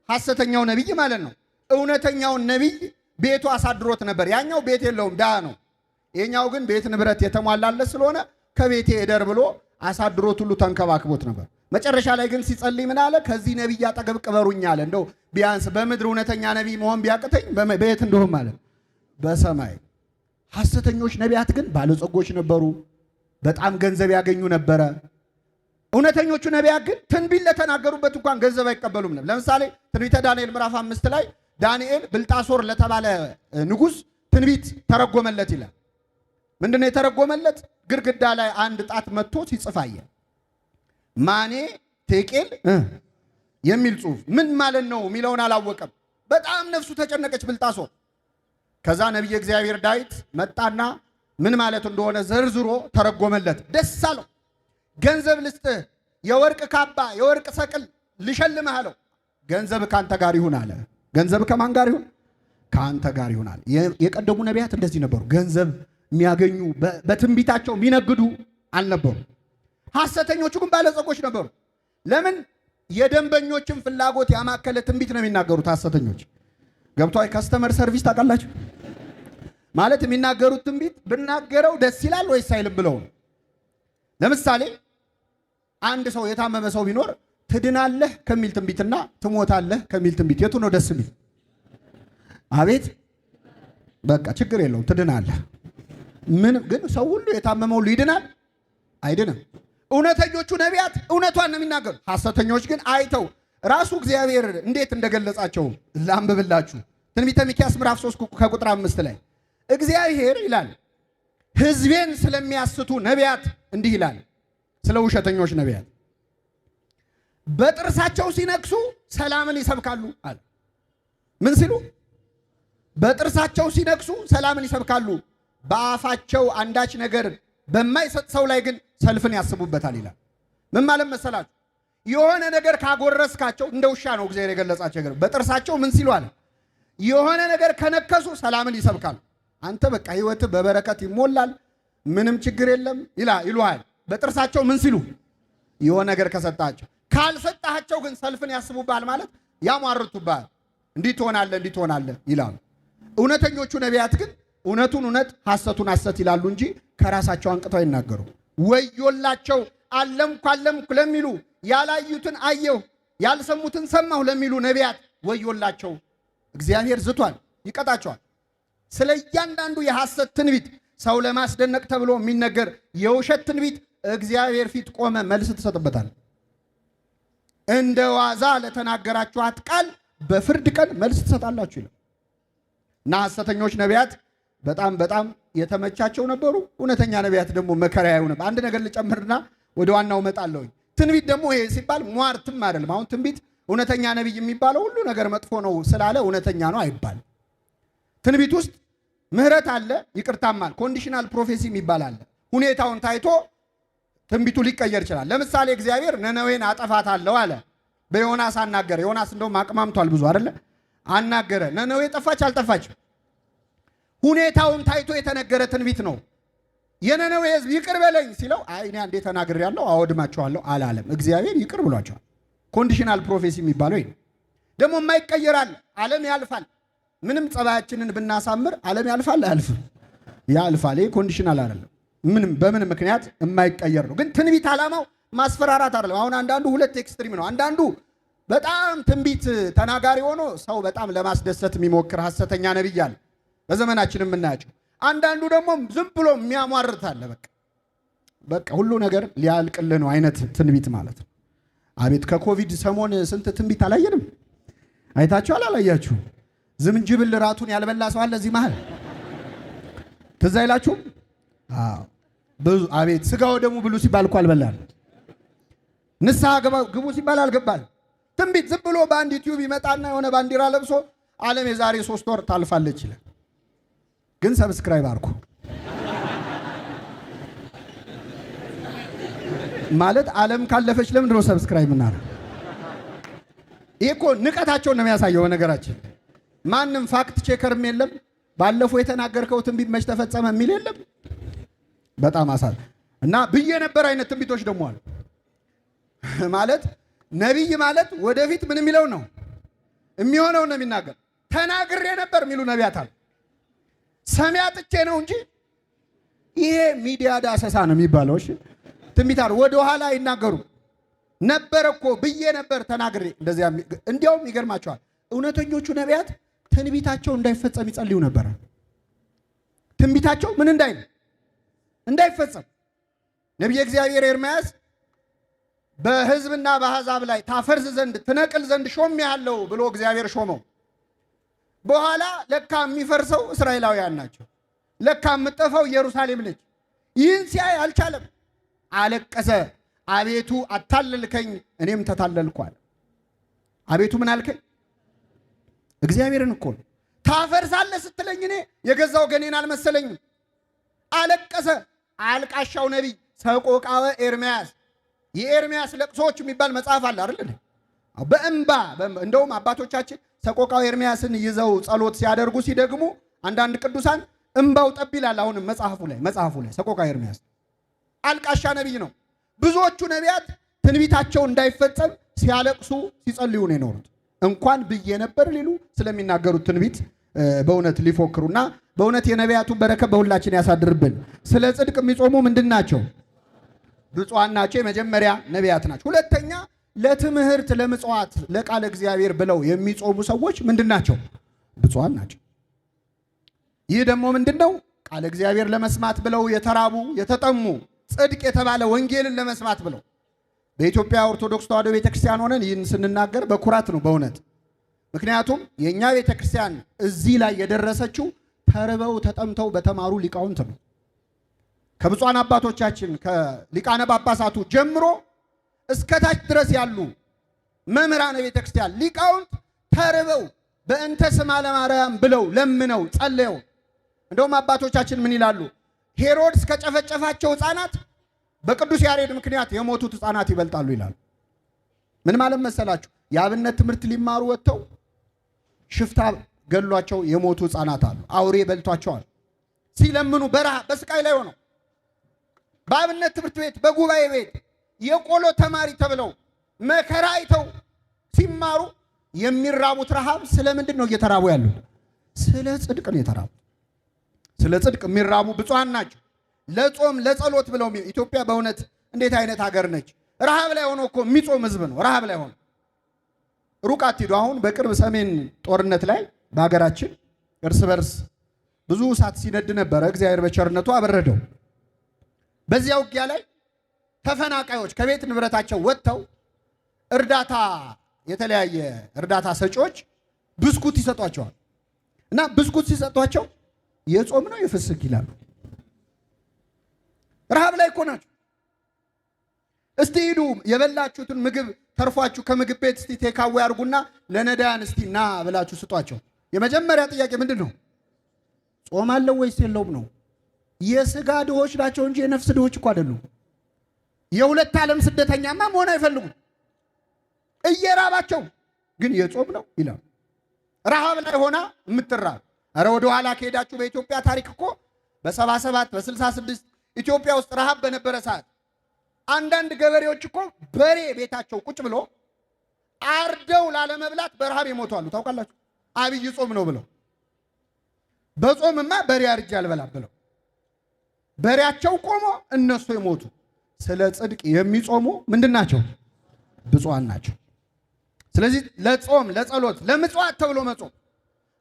ሐሰተኛው ነቢይ ማለት ነው እውነተኛውን ነቢይ ቤቱ አሳድሮት ነበር። ያኛው ቤት የለውም ድሃ ነው። የኛው ግን ቤት ንብረት የተሟላለት ስለሆነ ከቤቴ እደር ብሎ አሳድሮት ሁሉ ተንከባክቦት ነበር። መጨረሻ ላይ ግን ሲጸልይ ምን አለ? ከዚህ ነቢይ አጠገብ ቅበሩኝ አለ። እንደው ቢያንስ በምድር እውነተኛ ነቢይ መሆን ቢያቅተኝ በየት እንደሆም ማለት በሰማይ። ሐሰተኞች ነቢያት ግን ባለጸጎች ነበሩ፣ በጣም ገንዘብ ያገኙ ነበረ። እውነተኞቹ ነቢያት ግን ትንቢት ለተናገሩበት እንኳን ገንዘብ አይቀበሉም ነበር። ለምሳሌ ትንቢተ ዳንኤል ምዕራፍ 5 ላይ ዳንኤል ብልጣሶር ለተባለ ንጉሥ ትንቢት ተረጎመለት ይላል። ምንድነው የተረጎመለት? ግድግዳ ላይ አንድ ጣት መጥቶ ሲጽፍ አየ። ማኔ ቴቄል የሚል ጽሑፍ ምን ማለት ነው የሚለውን አላወቀም። በጣም ነፍሱ ተጨነቀች ብልጣሶር። ከዛ ነቢየ እግዚአብሔር ዳዊት መጣና ምን ማለት እንደሆነ ዘርዝሮ ተረጎመለት። ደስ አለው። ገንዘብ ልስጥህ፣ የወርቅ ካባ፣ የወርቅ ሰቅል ልሸልምህ አለው። ገንዘብ ካንተ ጋር ይሁን አለ። ገንዘብ ከማን ጋር ይሁን? ካንተ ጋር ይሁን አለ። የቀደሙ ነቢያት እንደዚህ ነበሩ። ገንዘብ የሚያገኙ በትንቢታቸው የሚነግዱ አልነበሩ። ሐሰተኞቹ ግን ባለጸጎች ነበሩ። ለምን? የደንበኞችን ፍላጎት ያማከለ ትንቢት ነው የሚናገሩት ሐሰተኞች። ገብቷል? ከስተመር ሰርቪስ ታውቃላችሁ ማለት የሚናገሩት ትንቢት ብናገረው ደስ ይላል ወይስ አይልም ብለው ነው። ለምሳሌ አንድ ሰው የታመመ ሰው ቢኖር ትድናለህ ከሚል ትንቢትና ትሞታለህ ከሚል ትንቢት የቱ ነው ደስ የሚል? አቤት በቃ ችግር የለውም ትድናለህ። ምን ግን ሰው ሁሉ የታመመው ሁሉ ይድናል? አይድንም። እውነተኞቹ ነቢያት እውነቷን ነው የሚናገሩ። ሐሰተኞች ግን አይተው ራሱ እግዚአብሔር እንዴት እንደገለጻቸው ላንብብላችሁ። ትንቢተ ሚክያስ ምዕራፍ 3 ከቁጥር 5 ላይ እግዚአብሔር ይላል ሕዝቤን ስለሚያስቱ ነቢያት እንዲህ ይላል። ስለ ውሸተኞች ነቢያት በጥርሳቸው ሲነክሱ ሰላምን ይሰብካሉ አለ። ምን ሲሉ? በጥርሳቸው ሲነክሱ ሰላምን ይሰብካሉ፣ በአፋቸው አንዳች ነገር በማይሰጥ ሰው ላይ ግን ሰልፍን ያስቡበታል ይላል። ምን ማለት መሰላችሁ? የሆነ ነገር ካጎረስካቸው እንደ ውሻ ነው እግዚአብሔር የገለጻቸው ነገር። በጥርሳቸው ምን ሲሉ አለ? የሆነ ነገር ከነከሱ ሰላምን ይሰብካሉ። አንተ በቃ ህይወትህ በበረከት ይሞላል፣ ምንም ችግር የለም ይሉሃል። በጥርሳቸው ምን ሲሉ? የሆነ ነገር ከሰጣቸው። ካልሰጣቸው ግን ሰልፍን ያስቡባል ማለት ያሟርቱባል። እንዲህ ትሆናለህ ይላሉ። እውነተኞቹ ነቢያት ግን እውነቱን እውነት ሐሰቱን ሐሰት ይላሉ እንጂ ከራሳቸው አንቅተው አይናገሩ። ወዮላቸው አለምኩ ለሚሉ ያላዩትን አየሁ ያልሰሙትን ሰማሁ ለሚሉ ነቢያት ወዮላቸው። እግዚአብሔር ዝቷል፣ ይቀጣቸዋል። ስለ እያንዳንዱ የሐሰት ትንቢት ሰው ለማስደነቅ ተብሎ የሚነገር የውሸት ትንቢት እግዚአብሔር ፊት ቆመ መልስ ትሰጥበታል። እንደ ዋዛ ለተናገራችኋት ቃል በፍርድ ቀን መልስ ትሰጣላችሁ ይላል። እና ሐሰተኞች ነቢያት በጣም የተመቻቸው ነበሩ። እውነተኛ ነቢያት ደግሞ መከራ ያዩ ነበር። አንድ ነገር ልጨምርና ወደ ዋናው እመጣለሁ። ትንቢት ደግሞ ይሄ ሲባል ሟርትም አይደለም። አሁን ትንቢት እውነተኛ ነቢይ የሚባለው ሁሉ ነገር መጥፎ ነው ስላለ እውነተኛ ነው አይባል። ትንቢት ውስጥ ምህረት አለ፣ ይቅርታም አለ። ኮንዲሽናል ፕሮፌሲ የሚባል አለ። ሁኔታውን ታይቶ ትንቢቱ ሊቀየር ይችላል። ለምሳሌ እግዚአብሔር ነነዌን አጠፋታለሁ አለ። በዮናስ አናገረ። ዮናስ እንደውም አቅማምቷል ብዙ አይደለ? አናገረ። ነነዌ ጠፋች አልጠፋችም? ሁኔታውን ታይቶ የተነገረ ትንቢት ነው። የነነዌ ሕዝብ ይቅር በለኝ ሲለው አይ እኔ አንዴ ተናግሬያለሁ አወድማቸዋለሁ አላለም። እግዚአብሔር ይቅር ብሏቸዋል። ኮንዲሽናል ፕሮፌሲ የሚባለው ይሄ ደግሞ የማይቀየራል። ዓለም ያልፋል። ምንም ጸባያችንን ብናሳምር ዓለም ያልፋል አያልፍም? ያልፋል። ይሄ ኮንዲሽናል አይደለም። ምንም በምን ምክንያት የማይቀየር ነው። ግን ትንቢት ዓላማው ማስፈራራት አይደለም። አሁን አንዳንዱ ሁለት ኤክስትሪም ነው። አንዳንዱ በጣም ትንቢት ተናጋሪ ሆኖ ሰው በጣም ለማስደሰት የሚሞክር ሐሰተኛ ነብይ አለ በዘመናችን የምናያቸው። አንዳንዱ ደግሞ ዝም ብሎ የሚያሟርት አለ። በቃ ሁሉ ነገር ሊያልቅልህ ነው አይነት ትንቢት ማለት ነው። አቤት ከኮቪድ ሰሞን ስንት ትንቢት አላየንም? አይታችኋል? አላያችሁ? ዝንጅብል ራቱን ያልበላ ሰው አለ እዚህ መሃል። ትዝ አይላችሁም? ብዙ አቤት ስጋው ደግሞ ብሉ ሲባል እኮ አልበላል። ንስሐ ግቡ ሲባል አልገባል። ትንቢት ዝም ብሎ በአንድ ዩቲዩብ ይመጣና የሆነ ባንዲራ ለብሶ ዓለም የዛሬ 3 ወር ታልፋለች ይላል። ግን ሰብስክራይብ አድርጉ ማለት ዓለም ካለፈች ለምንድን ነው ሰብስክራይብ እናደርግ? ይሄ እኮ ንቀታቸውን ነው የሚያሳየው። በነገራችን ማንም ፋክት ቼከርም የለም። ባለፈው የተናገርከው ትንቢት መች ተፈጸመ የሚል የለም። በጣም አሳል እና ብዬ ነበር አይነት ትንቢቶች ደግሞ አሉ። ማለት ነቢይ ማለት ወደፊት ምን የሚለው ነው የሚሆነው ነው የሚናገር። ተናግሬ ነበር የሚሉ ነቢያት አሉ። ሰሚ አጥቼ ነው እንጂ ይሄ ሚዲያ ዳሰሳ ነው የሚባለው። እሺ ትንቢት አሉ ወደ ኋላ ይናገሩ ነበር እኮ ብዬ ነበር ተናግሬ እንደዚያ። እንዲያውም ይገርማቸዋል እውነተኞቹ ነቢያት ትንቢታቸው እንዳይፈጸም ይጸልዩ ነበር። ትንቢታቸው ምን እንዳይፈጸም ነቢየ እግዚአብሔር ኤርምያስ በሕዝብና በአሕዛብ ላይ ታፈርስ ዘንድ ትነቅል ዘንድ ሾሜሃለሁ ብሎ እግዚአብሔር ሾመው። በኋላ ለካ የሚፈርሰው እስራኤላውያን ናቸው። ለካ የምጠፋው ኢየሩሳሌም ነች። ይህን ሲያይ አልቻለም፣ አለቀሰ። አቤቱ አታለልከኝ፣ እኔም ተታለልኩ አለ። አቤቱ ምን አልከኝ? እግዚአብሔርን እኮ ነው። ታፈርሳለህ ስትለኝ እኔ የገዛ ወገኔን አልመሰለኝም። አለቀሰ። አልቃሻው ነቢይ ሰቆቃወ ኤርምያስ። የኤርምያስ ለቅሶች የሚባል መጽሐፍ አለ አይደል? በእንባ እንደውም አባቶቻችን ሰቆቃወ ኤርምያስን ይዘው ጸሎት ሲያደርጉ ሲደግሙ አንዳንድ ቅዱሳን እንባው ጠብ ይላል። አሁንም መጽሐፉ ላይ ሰቆቃወ ኤርምያስ አልቃሻ ነቢይ ነው። ብዙዎቹ ነቢያት ትንቢታቸው እንዳይፈጸም ሲያለቅሱ ሲጸልዩ ነው የኖሩት። እንኳን ብዬ ነበር ሊሉ ስለሚናገሩት ትንቢት በእውነት ሊፎክሩና በእውነት የነቢያቱን በረከት በሁላችን ያሳድርብን። ስለ ጽድቅ የሚጾሙ ምንድን ናቸው? ብፁዓን ናቸው። የመጀመሪያ ነቢያት ናቸው። ሁለተኛ ለትምህርት ለምጽዋት ለቃለ እግዚአብሔር ብለው የሚጾሙ ሰዎች ምንድን ናቸው? ብፁዓን ናቸው። ይህ ደግሞ ምንድን ነው? ቃለ እግዚአብሔር ለመስማት ብለው የተራቡ የተጠሙ ጽድቅ የተባለ ወንጌልን ለመስማት ብለው በኢትዮጵያ ኦርቶዶክስ ተዋሕዶ ቤተክርስቲያን ሆነን ይህን ስንናገር በኩራት ነው በእውነት። ምክንያቱም የእኛ ቤተክርስቲያን እዚህ ላይ የደረሰችው ተርበው ተጠምተው በተማሩ ሊቃውንት ነው። ከብፁዓን አባቶቻችን ከሊቃነ ጳጳሳቱ ጀምሮ እስከታች ድረስ ያሉ መምህራነ ቤተክርስቲያን ሊቃውንት ተርበው በእንተ ስማ ለማርያም ብለው ለምነው ጸልየው። እንደውም አባቶቻችን ምን ይላሉ? ሄሮድስ ከጨፈጨፋቸው ሕፃናት በቅዱስ ያሬድ ምክንያት የሞቱት ሕፃናት ይበልጣሉ ይላሉ። ምን ማለት መሰላችሁ? የአብነት ትምህርት ሊማሩ ወጥተው ሽፍታ ገሏቸው የሞቱ ሕፃናት አሉ። አውሬ በልቷቸዋል። ሲለምኑ በረሃ በስቃይ ላይ ሆነው በአብነት ትምህርት ቤት በጉባኤ ቤት የቆሎ ተማሪ ተብለው መከራ አይተው ሲማሩ የሚራቡት ረሃብ ስለምንድን ነው እየተራቡ ያሉት? ስለ ጽድቅ ነው የተራቡ። ስለ ጽድቅ የሚራቡ ብፁዓን ናቸው። ለጾም ለጸሎት ብለው ኢትዮጵያ በእውነት እንዴት አይነት ሀገር ነች! ረሃብ ላይ ሆኖ እኮ የሚጾም ህዝብ ነው። ረሃብ ላይ ሆኖ ሩቅ አትሂዱ። አሁን በቅርብ ሰሜን ጦርነት ላይ በሀገራችን እርስ በርስ ብዙ እሳት ሲነድ ነበረ። እግዚአብሔር በቸርነቱ አበረደው። በዚያ ውጊያ ላይ ተፈናቃዮች ከቤት ንብረታቸው ወጥተው እርዳታ የተለያየ እርዳታ ሰጪዎች ብስኩት ይሰጧቸዋል እና ብስኩት ሲሰጧቸው የጾም ነው የፍስክ ይላሉ። ረሃብ ላይ እኮ ናቸው። እስቲ ሂዱ የበላችሁትን ምግብ ተርፏችሁ ከምግብ ቤት እስቲ ቴካዌ አድርጉና ለነዳያን እስቲ ና ብላችሁ ስጧቸው። የመጀመሪያ ጥያቄ ምንድን ነው? ጾም አለው ወይስ የለውም ነው። የስጋ ድሆች ናቸው እንጂ የነፍስ ድሆች እኮ አይደሉም። የሁለት ዓለም ስደተኛማ መሆን አይፈልጉም። እየራባቸው ግን የጾም ነው ይላል። ረሃብ ላይ ሆና የምትራብ አረ ወደ ኋላ ከሄዳችሁ በኢትዮጵያ ታሪክ እኮ በ77 በ66 ኢትዮጵያ ውስጥ ረሃብ በነበረ ሰዓት አንዳንድ ገበሬዎች እኮ በሬ ቤታቸው ቁጭ ብሎ አርደው ላለመብላት በረሃብ ይሞታሉ። ታውቃላችሁ? አብይ ጾም ነው ብለው በጾምማ በሬ አርጄ አልበላም ብለው በሬያቸው ቆሞ እነሱ የሞቱ። ስለ ጽድቅ የሚጾሙ ምንድናቸው? ብፁዓን ናቸው። ስለዚህ ለጾም ለጸሎት ለምጽዋት ተብሎ መጾም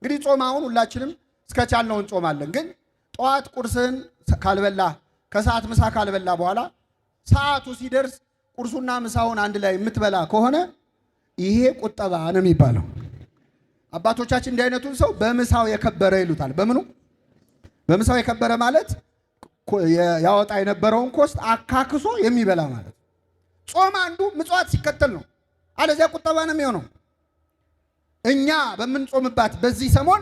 እንግዲህ ጾም አሁን ሁላችንም እስከቻልነው እንጾማለን። ግን ጠዋት ቁርስህን ካልበላ ከሰዓት ምሳ ካልበላ በኋላ ሰዓቱ ሲደርስ ቁርሱና ምሳውን አንድ ላይ የምትበላ ከሆነ ይሄ ቁጠባ ነው የሚባለው። አባቶቻችን እንዲህ አይነቱን ሰው በምሳው የከበረ ይሉታል። በምኑ በምሳው የከበረ ማለት ያወጣ የነበረውን ኮስት አካክሶ የሚበላ ማለት። ጾም አንዱ ምጽዋት ሲከተል ነው። አለዚያ ቁጠባ ነው የሚሆነው። እኛ በምንጾምባት በዚህ ሰሞን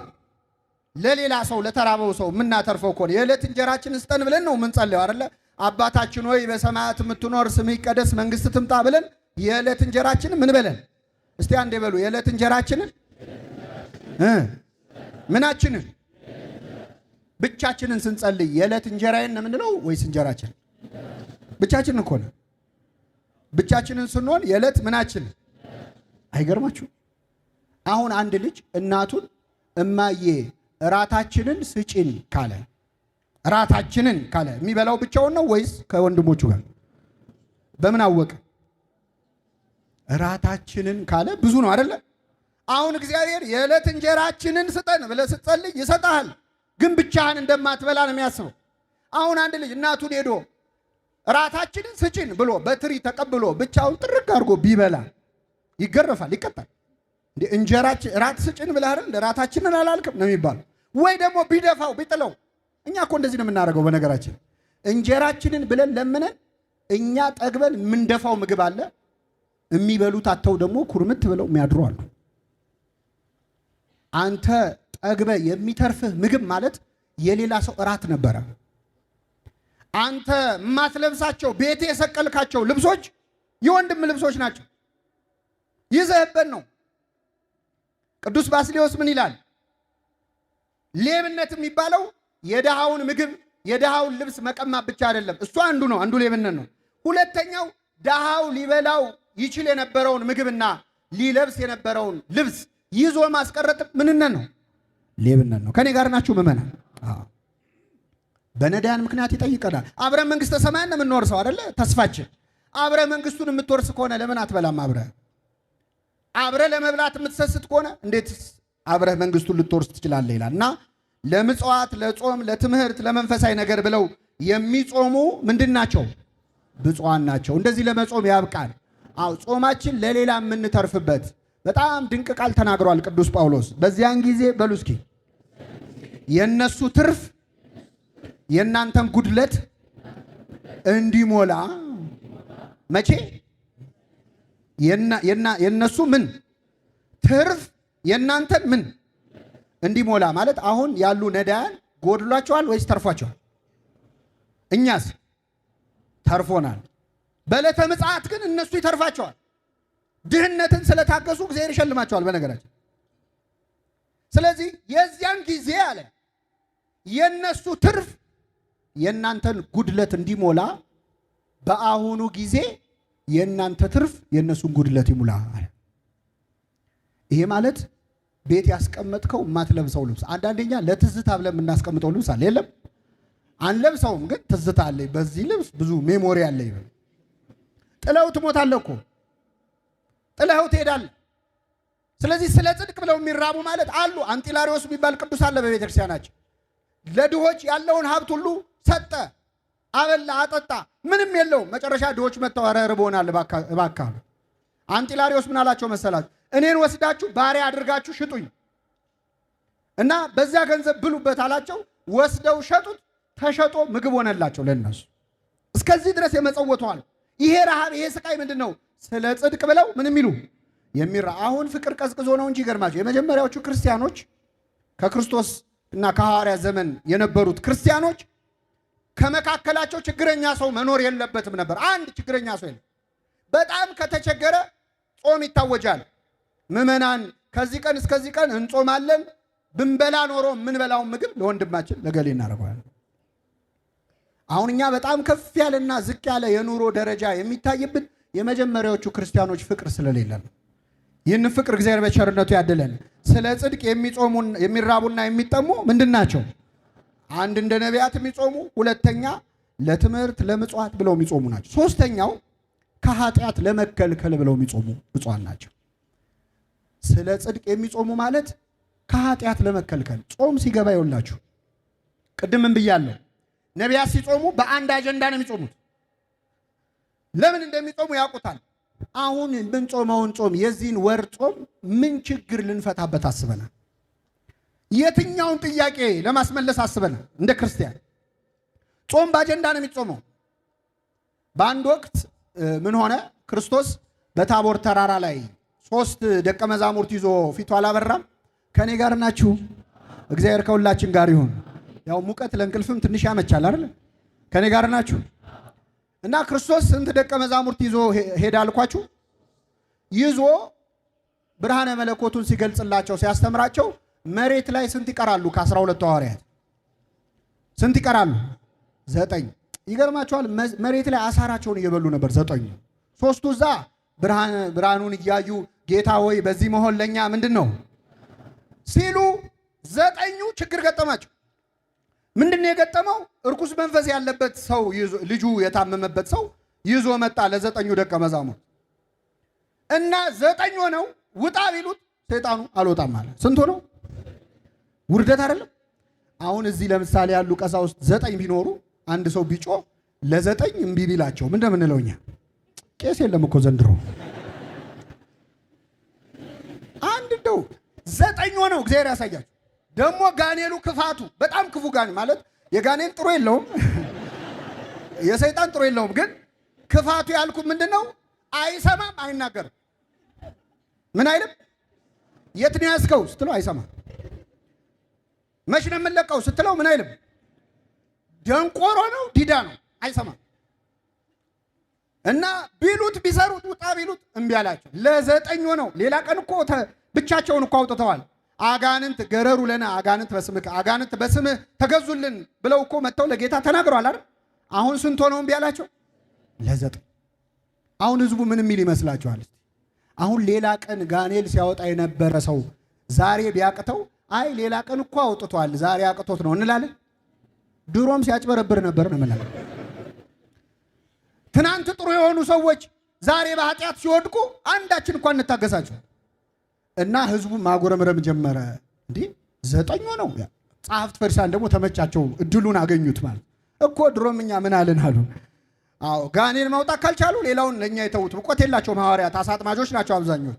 ለሌላ ሰው ለተራበው ሰው የምናተርፈው እኮ የዕለት እንጀራችን ስጠን ብለን ነው የምንጸልየው አይደለ? አባታችን ሆይ በሰማያት የምትኖር ስምህ ይቀደስ መንግስት ትምጣ ብለን የዕለት እንጀራችንን ምን በለን እስቲ አንዴ በሉ። የዕለት እንጀራችንን ምናችንን ብቻችንን ስንጸልይ የዕለት እንጀራዬን ነው የምንለው ወይስ እንጀራችን? ብቻችንን እኮ ነው። ብቻችንን ስንሆን የዕለት ምናችን? አይገርማችሁ? አሁን አንድ ልጅ እናቱን እማዬ እራታችንን ስጪን ካለ እራታችንን ካለ የሚበላው ብቻውን ነው ወይስ ከወንድሞቹ ጋር? በምን አወቀ? እራታችንን ካለ ብዙ ነው አይደለ? አሁን እግዚአብሔር የዕለት እንጀራችንን ስጠን ብለህ ስትጸልይ ይሰጣል። ግን ብቻህን እንደማትበላ ነው የሚያስበው። አሁን አንድ ልጅ እናቱን ሄዶ እራታችንን ስጪን ብሎ በትሪ ተቀብሎ ብቻውን ጥርቅ አድርጎ ቢበላ ይገረፋል፣ ይቀጣል። እንደ እንጀራችን እራት ስጪን ብለህ አይደል እራታችንን አላልክም ነው የሚባለው። ወይ ደግሞ ቢደፋው ቢጥለው። እኛ እኮ እንደዚህ ነው የምናደርገው። በነገራችን እንጀራችንን ብለን ለምነን እኛ ጠግበን የምንደፋው ምግብ አለ። የሚበሉት አተው ደግሞ ኩርምት ብለው የሚያድሩ አሉ። አንተ ጠግበ የሚተርፍህ ምግብ ማለት የሌላ ሰው እራት ነበረ። አንተ የማትለብሳቸው ቤት የሰቀልካቸው ልብሶች የወንድም ልብሶች ናቸው። ይዘህበት ነው። ቅዱስ ባስልዮስ ምን ይላል? ሌብነት የሚባለው የድሃውን ምግብ የድሃውን ልብስ መቀማት ብቻ አይደለም። እሱ አንዱ ነው፣ አንዱ ሌብነት ነው። ሁለተኛው ድሃው ሊበላው ይችል የነበረውን ምግብና ሊለብስ የነበረውን ልብስ ይዞ ማስቀረጥ ምንነት ነው? ሌብነት ነው። ከኔ ጋር ናችሁ ምእመናን? በነዳያን ምክንያት ይጠይቀናል። አብረን መንግስተ ሰማያን ነው የምንወርሰው አይደለ? ተስፋችን አብረ መንግስቱን የምትወርስ ከሆነ ለምን አትበላም? አብረ ለመብላት የምትሰስት ከሆነ እንዴት አብረ መንግስቱን ልትወርስ ትችላለህ? ይላል እና ለምጽዋት፣ ለጾም፣ ለትምህርት፣ ለመንፈሳዊ ነገር ብለው የሚጾሙ ምንድናቸው? ብፁዓን ናቸው። እንደዚህ ለመጾም ያብቃል። ጾማችን ለሌላ የምንተርፍበት በጣም ድንቅ ቃል ተናግሯል ቅዱስ ጳውሎስ። በዚያን ጊዜ በሉ እስኪ የነሱ ትርፍ የናንተን ጉድለት እንዲሞላ መቼ? የነሱ ምን ትርፍ የናንተን ምን እንዲሞላ ማለት አሁን ያሉ ነዳያን ጎድሏቸዋል ወይስ ተርፏቸዋል? እኛስ ተርፎናል። በዕለተ ምጽአት ግን እነሱ ይተርፋቸዋል። ድህነትን ስለታገሱ እግዚአብሔር ይሸልማቸዋል በነገራችን። ስለዚህ የዚያን ጊዜ አለ የነሱ ትርፍ የናንተን ጉድለት እንዲሞላ በአሁኑ ጊዜ የናንተ ትርፍ የነሱን ጉድለት ይሙላ አለ። ይሄ ማለት ቤት ያስቀመጥከው የማትለብሰው ልብስ አንዳንደኛ ለትዝታ ብለን የምናስቀምጠው ልብስ አለ የለም። አንለብሰውም፣ ግን ትዝታ አለኝ። በዚህ ልብስ ብዙ ሜሞሪ አለኝ። ጥለው ትሞታለህ እኮ ጥለው ትሄዳለህ። ስለዚህ ስለ ጽድቅ ብለው የሚራቡ ማለት አሉ። አንጢላሪዎስ የሚባል ቅዱስ አለ በቤተክርስቲያናችን። ለድሆች ያለውን ሀብት ሁሉ ሰጠ፣ አበላ፣ አጠጣ፣ ምንም የለውም። መጨረሻ ድሆች መጥተው ኧረ ርቦናል እባክህ አሉ። አንጢላሪዎስ ምን አላቸው መሰላችሁ? እኔን ወስዳችሁ ባሪያ አድርጋችሁ ሽጡኝ እና በዚያ ገንዘብ ብሉበት አላቸው። ወስደው ሸጡት። ተሸጦ ምግብ ሆነላቸው ለነሱ። እስከዚህ ድረስ የመጸወተዋል። ይሄ ረሃብ ይሄ ስቃይ ምንድን ነው? ስለ ጽድቅ ብለው ምን የሚሉ አሁን ፍቅር ቀዝቅዞ ነው እንጂ ይገርማቸው። የመጀመሪያዎቹ ክርስቲያኖች ከክርስቶስ እና ከሐዋርያ ዘመን የነበሩት ክርስቲያኖች ከመካከላቸው ችግረኛ ሰው መኖር የለበትም ነበር። አንድ ችግረኛ ሰው የለም። በጣም ከተቸገረ ጾም ይታወጃል። ምዕመናን ከዚህ ቀን እስከዚህ ቀን እንጾማለን፣ ብንበላ ኖሮ የምንበላውን ምግብ ለወንድማችን ለገሌ እናደርገዋለን። አሁን እኛ በጣም ከፍ ያለና ዝቅ ያለ የኑሮ ደረጃ የሚታይብን የመጀመሪያዎቹ ክርስቲያኖች ፍቅር ስለሌለ ነው። ይህን ፍቅር እግዚአብሔር በቸርነቱ ያድለን። ስለ ጽድቅ የሚራቡና የሚጠሙ ምንድን ናቸው? አንድ እንደ ነቢያት የሚጾሙ፣ ሁለተኛ ለትምህርት ለምጽዋት ብለው የሚጾሙ ናቸው። ሶስተኛው ከኃጢአት ለመከልከል ብለው የሚጾሙ ብፁዓን ናቸው። ስለ ጽድቅ የሚጾሙ ማለት ከኃጢአት ለመከልከል ጾም ሲገባ ይውላችሁ። ቅድምም ብያለሁ፣ ነቢያት ሲጾሙ በአንድ አጀንዳ ነው የሚጾሙት። ለምን እንደሚጾሙ ያውቁታል። አሁን ብንጾመውን ጾም የዚህን ወር ጾም ምን ችግር ልንፈታበት አስበናል? የትኛውን ጥያቄ ለማስመለስ አስበናል? እንደ ክርስቲያን ጾም በአጀንዳ ነው የሚጾመው። በአንድ ወቅት ምን ሆነ? ክርስቶስ በታቦር ተራራ ላይ 3 ደቀ መዛሙርት ይዞ ፊቱ አላበራም። ከኔ ጋር ናችሁ? እግዚአብሔር ከሁላችን ጋር ይሁን። ያው ሙቀት ለእንቅልፍም ትንሽ ያመቻል አይደል? ከኔ ጋር ናችሁ? እና ክርስቶስ ስንት ደቀ መዛሙርት ይዞ ሄደ አልኳችሁ? ይዞ ብርሃነ መለኮቱን ሲገልጽላቸው ሲያስተምራቸው መሬት ላይ ስንት ይቀራሉ? ከ12 ሐዋርያት ስንት ይቀራሉ? 9። ይገርማቸዋል። መሬት ላይ አሳራቸውን እየበሉ ነበር 9። 3ቱ እዛ ብርሃኑን እያዩ ጌታ ሆይ በዚህ መሆን ለኛ ምንድን ነው ሲሉ 9ኙ ችግር ገጠማቸው። ምንድነው የገጠመው? እርኩስ መንፈስ ያለበት ሰው ልጁ የታመመበት ሰው ይዞ መጣ ለ9ኙ ደቀ መዛሙርት እና 9 ሆነው ውጣ ቢሉት ሰይጣኑ አልወጣም ማለት። ስንት ሆነው? ውርደት አይደለም? አሁን እዚህ ለምሳሌ ያሉ ቀሳውስት 9 ቢኖሩ አንድ ሰው ቢጮ ለ9 እምቢ ቢላቸው ምን እንደምንለው እኛ? ቄስ የለም እኮ ዘንድሮ። አንድ እንደው 9 ሆነው እግዚአብሔር ያሳያችሁ። ደግሞ ጋኔሉ ክፋቱ በጣም ክፉ ጋኔል ማለት የጋኔል ጥሩ የለውም የሰይጣን ጥሩ የለውም፣ ግን ክፋቱ ያልኩት ምንድነው? አይሰማም፣ አይናገርም። ምን አይልም? የት ነው ያዝከው ስትለው አይሰማም። መች ነው የምንለቀው ስትለው ምን አይልም? ደንቆሮ ነው፣ ዲዳ ነው፣ አይሰማም። እና ቢሉት ቢሰሩት ውጣ ቢሉት እምቢ አላቸው። ለ9 ሆነው ሌላ ቀን እኮ ብቻቸውን እኮ አውጥተዋል። አጋንንት ገረሩ ለና አጋንንት በስምህ አጋንንት በስምህ ተገዙልን ብለው እኮ መጥተው ለጌታ ተናግረዋል አይደል? አሁን ስንት ሆነው እምቢ አላቸው? ለ9። አሁን ህዝቡ ምን የሚል ይመስላችኋል? አሁን ሌላ ቀን ጋኔል ሲያወጣ የነበረ ሰው ዛሬ ቢያቅተው አይ ሌላ ቀን እኮ አውጥቷል ዛሬ አቅቶት ነው እንላለን? ድሮም ሲያጭበረብር ነበር ነው የምንለው። ትናንት ጥሩ የሆኑ ሰዎች ዛሬ በኃጢአት ሲወድቁ አንዳችን እንኳን እንታገሳቸው እና ህዝቡ ማጎረምረም ጀመረ። እንዴ 9 ሆነው ጸሐፍት ፈሪሳውያን ደግሞ ተመቻቸው፣ እድሉን አገኙት ማለት እኮ። ድሮም እኛ ምን አለን አሉ። አዎ ጋኔን ማውጣት ካልቻሉ ሌላውን ለኛ የተውት እውቀት የላቸውም። ሐዋርያት አሳጥማጆች ናቸው አብዛኞቹ።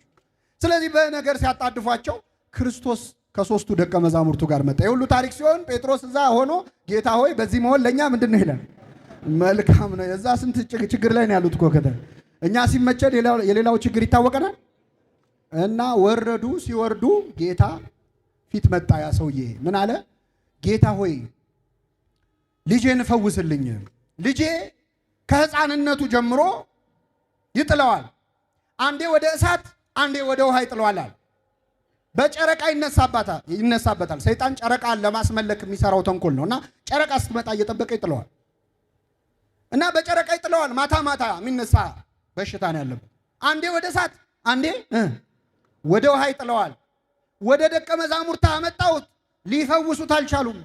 ስለዚህ በነገር ሲያጣድፏቸው ክርስቶስ ከ3ቱ ደቀ መዛሙርቱ ጋር መጣ። የሁሉ ታሪክ ሲሆን ጴጥሮስ እዛ ሆኖ ጌታ ሆይ በዚህ መሆን ለኛ ምንድነው ይላል። መልካም ነው። የዛ ስንት ችግር ላይ ነው ያሉት እኮ እኛ ሲመቸን የሌላው ችግር ይታወቀናል። እና ወረዱ። ሲወርዱ ጌታ ፊት መጣ። ያ ሰውዬ ምን አለ? ጌታ ሆይ ልጄን ፈውስልኝ። ልጄ ከሕፃንነቱ ጀምሮ ይጥለዋል። አንዴ ወደ እሳት አንዴ ወደ ውሃ ይጥለዋል። በጨረቃ ይነሳበታል። ሰይጣን ጨረቃን ለማስመለክ የሚሰራው ተንኮል ነው። እና ጨረቃ ስትመጣ እየጠበቀ ይጥለዋል። እና በጨረቃ ይጥለዋል። ማታ ማታ የሚነሳ በሽታ ነው ያለበት። አንዴ ወደ እሳት አንዴ ወደ ውሃ ይጥለዋል። ወደ ደቀ መዛሙርት አመጣሁት፣ ሊፈውሱት አልቻሉም።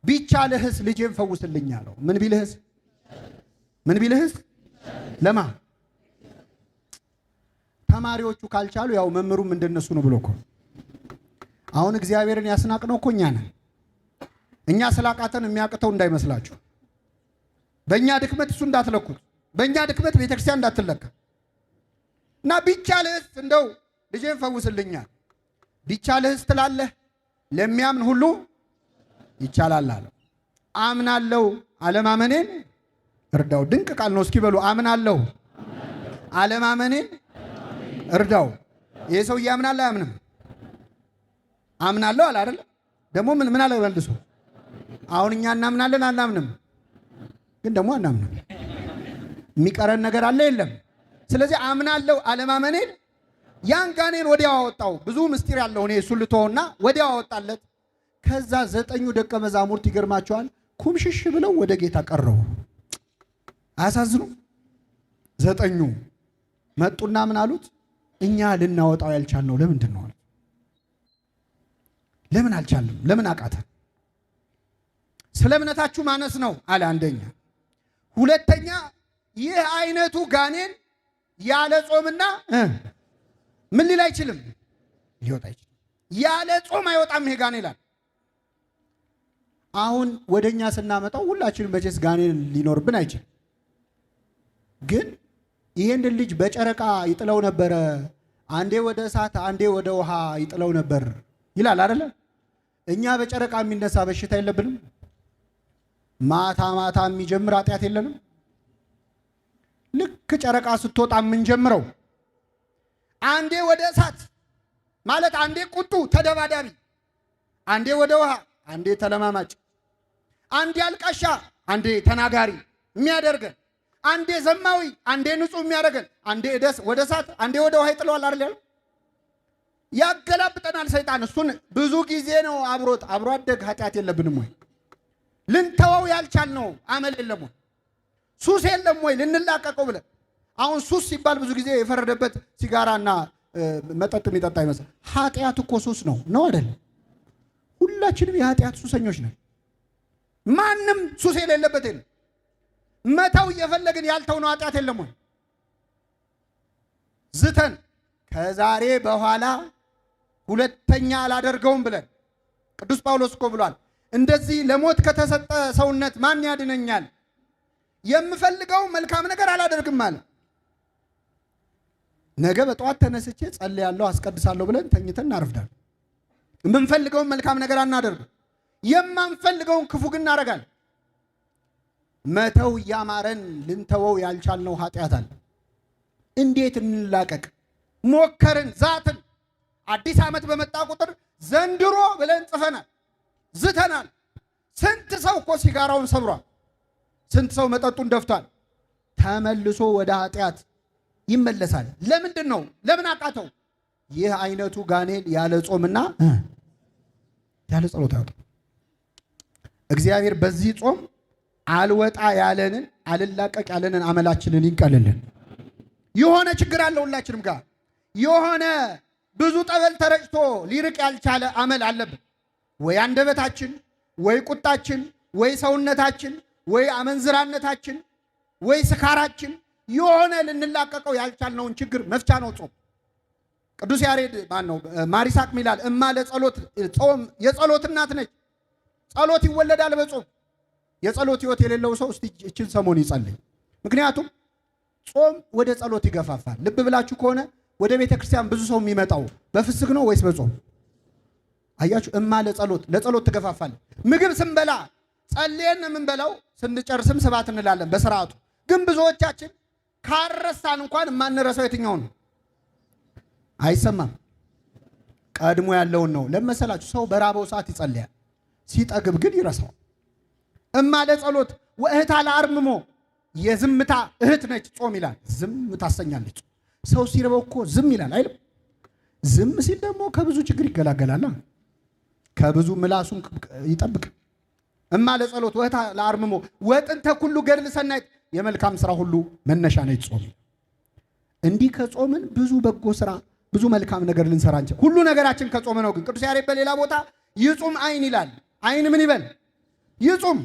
ቢቻልህስ ልጄን ፈውስልኝ አለው። ምን ቢልህስ? ምን ቢልህስ? ለማ ተማሪዎቹ ካልቻሉ ያው መምህሩም እንደነሱ ነው ብሎ እኮ አሁን እግዚአብሔርን ያስናቅነው እኮ እኛ ነን። እኛ ስላቃተን የሚያቅተው እንዳይመስላችሁ። በእኛ ድክመት እሱ እንዳትለኩት፣ በእኛ ድክመት ቤተክርስቲያን እንዳትለካ እና ቢቻልህስ እንደው ልጄን ፈውስልኛል። ቢቻልህስ ትላለህ፣ ለሚያምን ሁሉ ይቻላል አለው። አምናለሁ አለማመኔን እርዳው። ድንቅ ቃል ነው። እስኪ በሉ አምናለሁ አለማመኔን እርዳው። ይሄ ሰውዬ ያምናል አያምንም? አምናለሁ አለ አይደል? ደግሞ ምን አለ መልሶ? አሁን እኛ እናምናለን አናምንም? ግን ደግሞ አናምንም። የሚቀረን ነገር አለ የለም? ስለዚህ አምናለሁ አለማመኔን ያን ጋኔን ወዲያው አወጣው። ብዙ ምስጢር ያለው እኔ እሱን ልተውና ወዲያው አወጣለት። ከዛ 9 ደቀ መዛሙርት ይገርማቸዋል ኩምሽሽ ብለው ወደ ጌታ ቀረቡ። አያሳዝኑ? 9 መጡና ምን አሉት? እኛ ልናወጣው ያልቻልነው ለምንድን ነው? ለምን አልቻልንም? ለምን አቃተን? ስለ እምነታችሁ ማነስ ነው አለ አንደኛ። ሁለተኛ ይህ አይነቱ ጋኔን ያለ ጾምና ምን ሊል አይችልም? ሊወጣ አይችልም። ያለ ጾም አይወጣም ይሄ ጋኔን ይላል። አሁን ወደኛ ስናመጣው ሁላችንም መቼስ ጋኔን ሊኖርብን አይችልም። ግን ይሄን ልጅ በጨረቃ ይጥለው ነበረ፣ አንዴ ወደ እሳት አንዴ ወደ ውሃ ይጥለው ነበር ይላል አይደለ? እኛ በጨረቃ የሚነሳ በሽታ የለብንም? ማታ ማታ የሚጀምር ኃጢአት የለንም? ልክ ጨረቃ ስትወጣ የምንጀምረው አንዴ ወደ እሳት ማለት አንዴ ቁጡ ተደባዳቢ፣ አንዴ ወደ ውሃ አንዴ ተለማማጭ፣ አንዴ አልቃሻ አንዴ ተናጋሪ የሚያደርገን፣ አንዴ ዘማዊ አንዴ ንጹህ የሚያደርገን፣ አንዴ ወደ እሳት አንዴ ወደ ውሃ ይጥለዋል አይደል? ያገላብጠናል ሰይጣን። እሱን ብዙ ጊዜ ነው አብሮ አደግ ኃጢአት የለብንም ወይ? ልንተወው ያልቻልነው አመል የለም ወይ? ሱስ የለም ወይ ልንላቀቀው ብለን? አሁን ሱስ ሲባል ብዙ ጊዜ የፈረደበት ሲጋራና መጠጥ የሚጠጣ ይመስል። ኃጢአት እኮ ሱስ ነው አይደል? ሁላችንም የኃጢአት ሱሰኞች ነን። ማንም ሱስ የሌለበት የለም። መተው እየፈለግን ያልተውነው ኃጢአት የለም ወይ? ዝተን ከዛሬ በኋላ ሁለተኛ አላደርገውም ብለን ቅዱስ ጳውሎስ እኮ ብሏል፣ እንደዚህ ለሞት ከተሰጠ ሰውነት ማን ያድነኛል? የምፈልገው መልካም ነገር አላደርግም አለ። ነገ በጠዋት ተነስቼ ጸልያለሁ አስቀድሳለሁ ብለን ተኝተን እናርፍዳለን። የምንፈልገውን መልካም ነገር አናደርግም፣ የማንፈልገውን ክፉ ግን እናደርጋለን። መተው እያማረን ልንተወው ያልቻልነው ኃጢአት አለ። እንዴት እንላቀቅ? ሞከርን፣ ዛትን። አዲስ ዓመት በመጣ ቁጥር ዘንድሮ ብለን ጽፈናል፣ ዝተናል። ስንት ሰው እኮ ሲጋራውን ሰብሯል፣ ስንት ሰው መጠጡን ደፍቷል። ተመልሶ ወደ ኃጢአት ይመለሳል። ለምንድን ነው? ለምን አቃተው? ይህ አይነቱ ጋኔን ያለ ጾምና ያለ ጸሎት አይወጣም። እግዚአብሔር በዚህ ጾም አልወጣ ያለንን አልላቀቅ ያለንን አመላችንን ይንቀልልን። የሆነ ችግር አለ ሁላችንም ጋር። የሆነ ብዙ ጠበል ተረጭቶ ሊርቅ ያልቻለ አመል አለብን። ወይ አንደበታችን፣ ወይ ቁጣችን፣ ወይ ሰውነታችን፣ ወይ አመንዝራነታችን፣ ወይ ስካራችን የሆነ ልንላቀቀው ያልቻልነውን ችግር መፍቻ ነው ጾም። ቅዱስ ያሬድ ማር ይስሐቅ ይላል እማ ለጸሎት ጾም የጸሎት እናት ነች። ጸሎት ይወለዳል በጾም። የጸሎት ህይወት የሌለው ሰው እስቲ እችን ሰሞን ይጸልይ። ምክንያቱም ጾም ወደ ጸሎት ይገፋፋል። ልብ ብላችሁ ከሆነ ወደ ቤተ ክርስቲያን ብዙ ሰው የሚመጣው በፍስክ ነው ወይስ በጾም? አያችሁ፣ እማ ለጸሎት ትገፋፋል። ምግብ ስንበላ ጸልየን የምንበላው፣ ስንጨርስም ስብሐት እንላለን በስርዓቱ። ግን ብዙዎቻችን ካረሳን እንኳን የማንረሳው የትኛው ነው? አይሰማም። ቀድሞ ያለውን ነው። ለመሰላችሁ ሰው በራበው ሰዓት ይጸልያል፣ ሲጠግብ ግን ይረሳዋል። እማ ለጸሎት ወእህታ ለአርምሞ የዝምታ እህት ነች ጾም ይላል። ዝም ታሰኛለች። ሰው ሲርበው እኮ ዝም ይላል አይልም? ዝም ሲል ደግሞ ከብዙ ችግር ይገላገላል። ከብዙ ምላሱን ይጠብቅ። እማ ለጸሎት ወእህታ ለአርምሞ ወጥንተ ኩሉ ገድል ሰናይት የመልካም ስራ ሁሉ መነሻ ነች ጾም። እንዲህ ከጾምን ብዙ በጎ ስራ ብዙ መልካም ነገር ልንሰራ እንችላለን። ሁሉ ነገራችን ከጾም ነው። ግን ቅዱስ ያሬድ በሌላ ቦታ ይጹም አይን ይላል። አይን ምን ይበል? ይጹም፣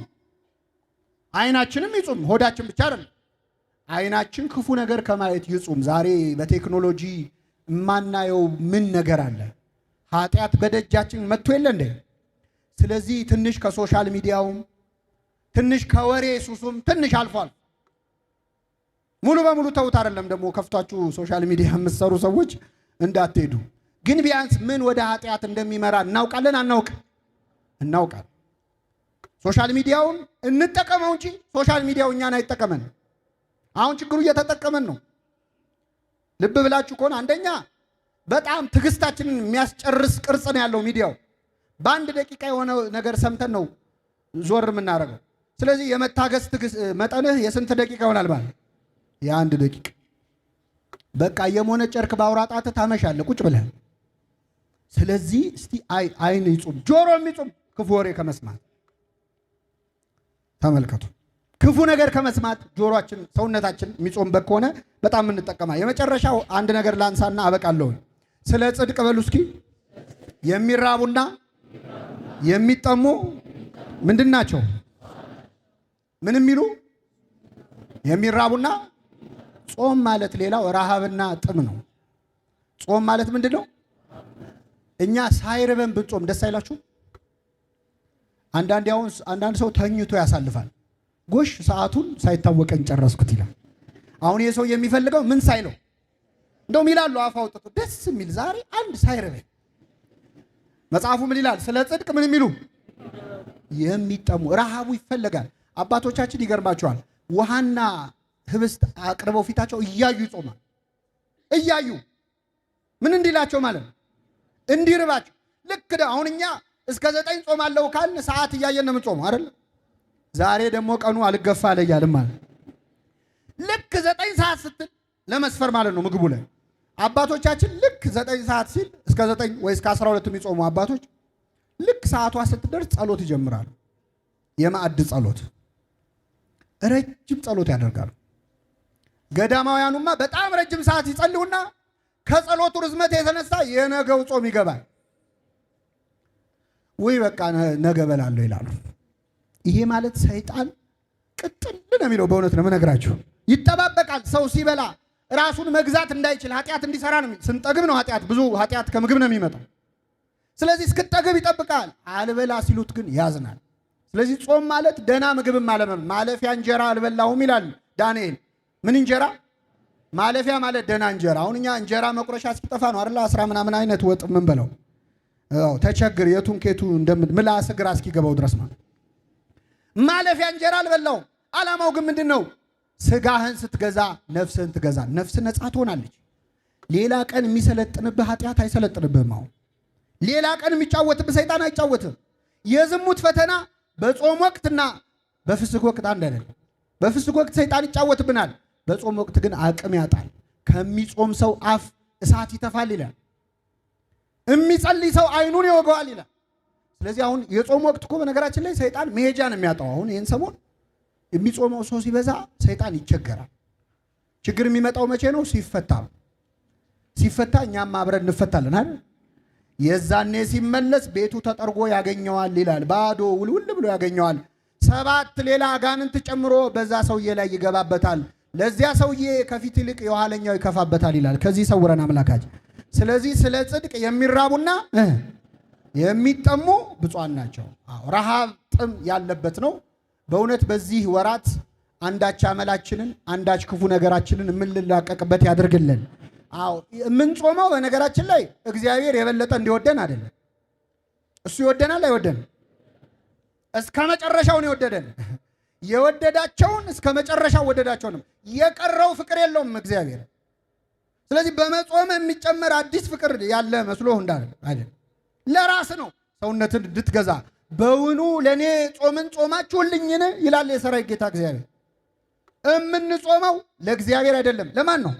አይናችንም ይጹም። ሆዳችን ብቻ አይደለም፣ አይናችን ክፉ ነገር ከማየት ይጹም። ዛሬ በቴክኖሎጂ የማናየው ምን ነገር አለ? ኃጢአት በደጃችን መጥቶ የለ እንዴ? ስለዚህ ትንሽ ከሶሻል ሚዲያውም ትንሽ ከወሬ ሱሱም ትንሽ አልፏል። ሙሉ በሙሉ ተውት አይደለም። ደግሞ ከፍቷችሁ ሶሻል ሚዲያ የምትሰሩ ሰዎች እንዳትሄዱ። ግን ቢያንስ ምን ወደ ኃጢአት እንደሚመራ እናውቃለን አናውቅ? እናውቃለን። ሶሻል ሚዲያውን እንጠቀመው እንጂ ሶሻል ሚዲያው እኛን አይጠቀመን። አሁን ችግሩ እየተጠቀመን ነው። ልብ ብላችሁ ከሆነ አንደኛ በጣም ትዕግስታችንን የሚያስጨርስ ቅርጽ ነው ያለው ሚዲያው። በአንድ ደቂቃ የሆነ ነገር ሰምተን ነው ዞር የምናደርገው። ስለዚህ የመታገስ መጠንህ የስንት ደቂቃ ይሆናል ማለት? የአንድ ደቂቃ። በቃ የሞነጨርክ ባውራጣት ታመሻለህ ቁጭ ብለህ። ስለዚህ እስቲ አይን ይጹም፣ ጆሮ የሚጹም ክፉ ወሬ ከመስማት ተመልከቱ። ክፉ ነገር ከመስማት ጆሮአችን ሰውነታችን የሚጾምበት ከሆነ በጣም እንጠቀማ። የመጨረሻው አንድ ነገር ላንሳና አበቃለሁ። ስለ ጽድቅ በሉ እስኪ። የሚራቡና የሚጠሙ ምንድን ናቸው? ምን የሚሉ? የሚራቡና። ጾም ማለት ሌላው ረሃብና ጥም ነው። ጾም ማለት ምንድን ነው? እኛ ሳይርበን ብንጾም ደስ አይላችሁ? አንዳንድ ሰው ተኝቶ ያሳልፋል። ጎሽ ሰዓቱን ሳይታወቀን ጨረስኩት ይላል። አሁን የሰው የሚፈልገው ምን ሳይለው እንደውም ይላሉ አፍ አውጥቶ ደስ የሚል ዛሬ አንድ ሳይርበን። መጽሐፉ ምን ይላል? ስለ ጽድቅ ምን የሚሉ የሚጠሙ። ረሃቡ ይፈለጋል። አባቶቻችን ይገርማቸዋል። ውሃና ህብስት አቅርበው ፊታቸው እያዩ ይጾማል። እያዩ ምን እንዲላቸው ማለት ነው? እንዲርባቸው። ልክ አሁን እኛ እስከ 9 ጾማለሁ ካልን ሰዓት እያየን ነው የምንጾመው አይደል? ዛሬ ደግሞ ቀኑ አልገፋ አለ እያልን ማለት ልክ 9 ሰዓት ስትል ለመስፈር ማለት ነው ምግቡ ላይ። አባቶቻችን ልክ 9 ሰዓት ሲል እስከ 9 ወይ እስከ 12 የሚጾሙ አባቶች ልክ ሰዓቷ ስትደርስ ጸሎት ይጀምራሉ። የማዕድ ጸሎት፣ ረጅም ጸሎት ያደርጋሉ። ገዳማውያኑማ በጣም ረጅም ሰዓት ይጸልዩና ከጸሎቱ ርዝመት የተነሳ የነገው ጾም ይገባል። ወይ በቃ ነገ በላለሁ ይላሉ። ይሄ ማለት ሰይጣን ቅጥል ነው የሚለው። በእውነት ነው የምነግራችሁ። ይጠባበቃል ሰው ሲበላ ራሱን መግዛት እንዳይችል ኃጢአት እንዲሰራ ነው። ስንጠግብ ነው ኃጢአት፣ ብዙ ኃጢአት ከምግብ ነው የሚመጣው። ስለዚህ እስክጠግብ ይጠብቃል። አልበላ ሲሉት ግን ያዝናል። ስለዚህ ጾም ማለት ደህና ምግብም ማለፊያ እንጀራ አልበላሁም ይላል ዳንኤል። ምን እንጀራ? ማለፊያ ማለት ደህና እንጀራ። አሁን እኛ እንጀራ መቁረሻ እስኪጠፋ ነው አይደል 10 ምናምን አይነት ወጥ ምን በለው ተቸግር የቱን ኬቱ ምላስ ግራ እስኪገባው ድረስ ማለት ማለፊያ እንጀራ አልበላሁም። ዓላማው ግን ምንድን ነው? ስጋህን ስትገዛ ነፍስህን ትገዛ። ነፍስ ነፃ ትሆናለች። ሌላ ቀን የሚሰለጥንብህ ኃጢአት አይሰለጥንብህም። አሁን ሌላ ቀን የሚጫወትብህ ሰይጣን አይጫወትም። የዝሙት ፈተና በጾም ወቅትና በፍስክ ወቅት አንድ አይደለም። በፍስክ ወቅት ሰይጣን ይጫወትብናል። በጾም ወቅት ግን አቅም ያጣል። ከሚጾም ሰው አፍ እሳት ይተፋል ይላል። የሚጸልይ ሰው አይኑን ይወገዋል ይላል። ስለዚህ አሁን የጾም ወቅት እኮ በነገራችን ላይ ሰይጣን መሄጃ ነው የሚያጣው። አሁን ይህን ሰሞን የሚጾመው ሰው ሲበዛ ሰይጣን ይቸገራል። ችግር የሚመጣው መቼ ነው? ሲፈታ እኛም አብረን እንፈታለን አይደል? የዛኔ ሲመለስ ቤቱ ተጠርጎ ያገኘዋል ይላል። ባዶ ውልውል ብሎ ያገኘዋል። 7 ሌላ አጋንንት ጨምሮ በዛ ሰውዬ ላይ ይገባበታል። ለዚያ ሰውዬ ከፊት ይልቅ የኋለኛው ይከፋበታል ይላል። ከዚህ ሰውረን አምላካችን። ስለዚህ ስለ ጽድቅ የሚራቡና የሚጠሙ ብፁዓን ናቸው። ረሃብ ጥም ያለበት ነው። በእውነት በዚህ ወራት አንዳች አመላችንን አንዳች ክፉ ነገራችንን የምንላቀቅበት ያድርግልን። የምንጾመው በነገራችን ላይ እግዚአብሔር የበለጠ እንዲወደን አይደለም። እሱ ይወደናል አይወደንም? እስከ መጨረሻው ነው የወደደን። የወደዳቸውን እስከ መጨረሻው ወደዳቸው ነው። የቀረው ፍቅር የለውም እግዚአብሔር። ስለዚህ በመጾም የሚጨመር አዲስ ፍቅር ያለ መስሎ እንዳለ አይደል። ለራስ ነው ሰውነትን እንድትገዛ። በውኑ ለኔ ጾምን ጾማችሁልኝን ይላል የሰራዊት ጌታ እግዚአብሔር። የምንጾመው ለእግዚአብሔር አይደለም። ለማን ነው?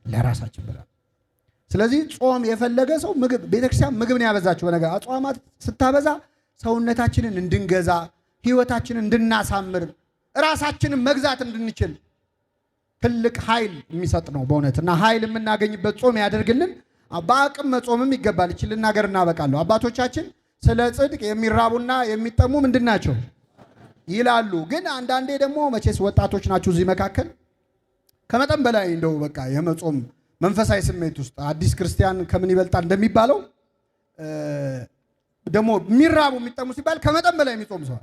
ለራሳችን ብላ። ስለዚህ ጾም የፈለገ ሰው ምግብ፣ ቤተክርስቲያን ምግብ ነው ያበዛችሁ። በነገር አጽዋማት ስታበዛ ሰውነታችንን እንድንገዛ፣ ህይወታችንን እንድናሳምር፣ ራሳችንን መግዛት እንድንችል ትልቅ ኃይል የሚሰጥ ነው በእውነት እና ኃይል የምናገኝበት ጾም ያደርግልን። በአቅም መጾምም ይገባል። ይችል ልናገር እናበቃለሁ። አባቶቻችን ስለ ጽድቅ የሚራቡና የሚጠሙ ምንድን ናቸው? ይላሉ። ግን አንዳንዴ ደግሞ መቼስ ወጣቶች ናችሁ እዚህ መካከል ከመጠን በላይ እንደው በቃ የመጾም መንፈሳዊ ስሜት ውስጥ አዲስ ክርስቲያን ከምን ይበልጣል እንደሚባለው ደግሞ የሚራቡ የሚጠሙ ሲባል ከመጠን በላይ የሚጾም ሰው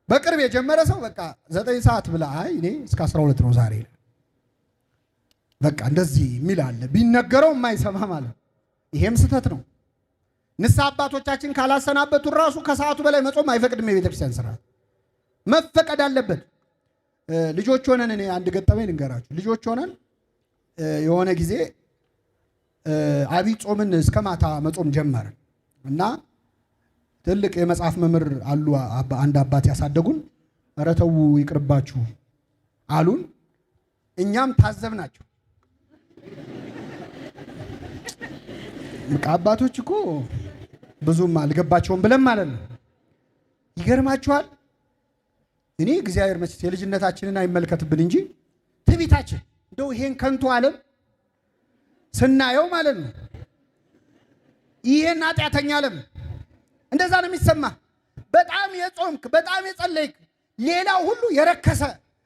በቅርብ የጀመረ ሰው በቃ 9 ሰዓት ብላ አይ እኔ እስከ 12 ነው ዛሬ በቃ እንደዚህ የሚል አለ። ቢነገረው የማይሰማ ማለት ይሄም ስህተት ነው። ንስሐ አባቶቻችን ካላሰናበቱ ራሱ ከሰዓቱ በላይ መጾም አይፈቅድም። የቤተክርስቲያን ስርዓት መፈቀድ አለበት። ልጆች ሆነን እኔ አንድ ገጠመኝ ልንገራችሁ። ልጆች ሆነን የሆነ ጊዜ አብይ ጾምን እስከ ማታ መጾም ጀመርን እና ትልቅ የመጽሐፍ መምህር አሉ አንድ አባት ያሳደጉን። ኧረ ተው ይቅርባችሁ አሉን። እኛም ታዘብናቸው። አባቶች እኮ ብዙም አልገባቸውም ብለን ማለት ነው። ይገርማችኋል። እኔ እግዚአብሔር መቼስ የልጅነታችንን አይመልከትብን እንጂ ትዕቢታችን እንደው ይሄን ከንቱ ዓለም ስናየው ማለት ነው ይሄን ኃጢአተኛ ዓለም እንደዛ ነው የሚሰማ። በጣም የጾምክ በጣም የጸለይክ ሌላው ሁሉ የረከሰ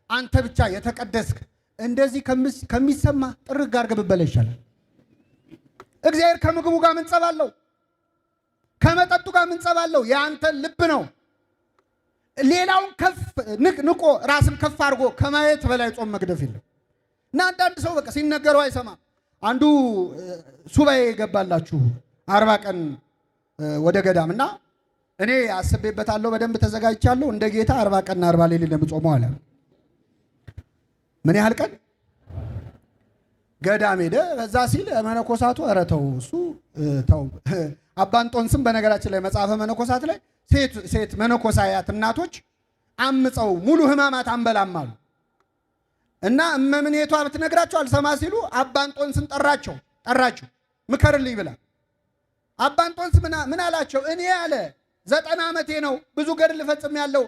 አንተ ብቻ የተቀደስክ እንደዚህ ከሚሰማ ጥርግ አድርገህ ብትበላ ይሻላል። እግዚአብሔር ከምግቡ ጋር ምን ጸብ አለው? ከመጠጡ ጋር ምን ጸብ አለው? የአንተ ልብ ነው። ሌላውን ከፍ ንቆ ራስን ከፍ አድርጎ ከማየት በላይ ጾም መግደፍ የለም። እና አንዳንድ ሰው በቃ ሲነገረው አይሰማም። አንዱ ሱባኤ ገባላችሁ 40 ቀን ወደ ገዳም እና እኔ አስቤበታለሁ፣ በደንብ ተዘጋጅቻለሁ። እንደ ጌታ 40 ቀንና 40 ሌሊት እንደምጾመው አለ። ምን ያህል ቀን ገዳም ሄደ። በዛ ሲል መነኮሳቱ ኧረ ተው እሱ ተው። አባ እንጦንስም በነገራችን ላይ መጽሐፈ መነኮሳት ላይ ሴት መነኮሳያት እናቶች አምፀው ሙሉ ሕማማት አንበላም አሉ እና እመምኔቷ ብትነግራቸው አልሰማ ሲሉ አባ እንጦንስን ጠራቸው ምከርልኝ ብላ። አባ እንጦንስ ምን አላቸው? እኔ አለ 90 ዓመቴ ነው፣ ብዙ ገድል ፈጽም ያለው፣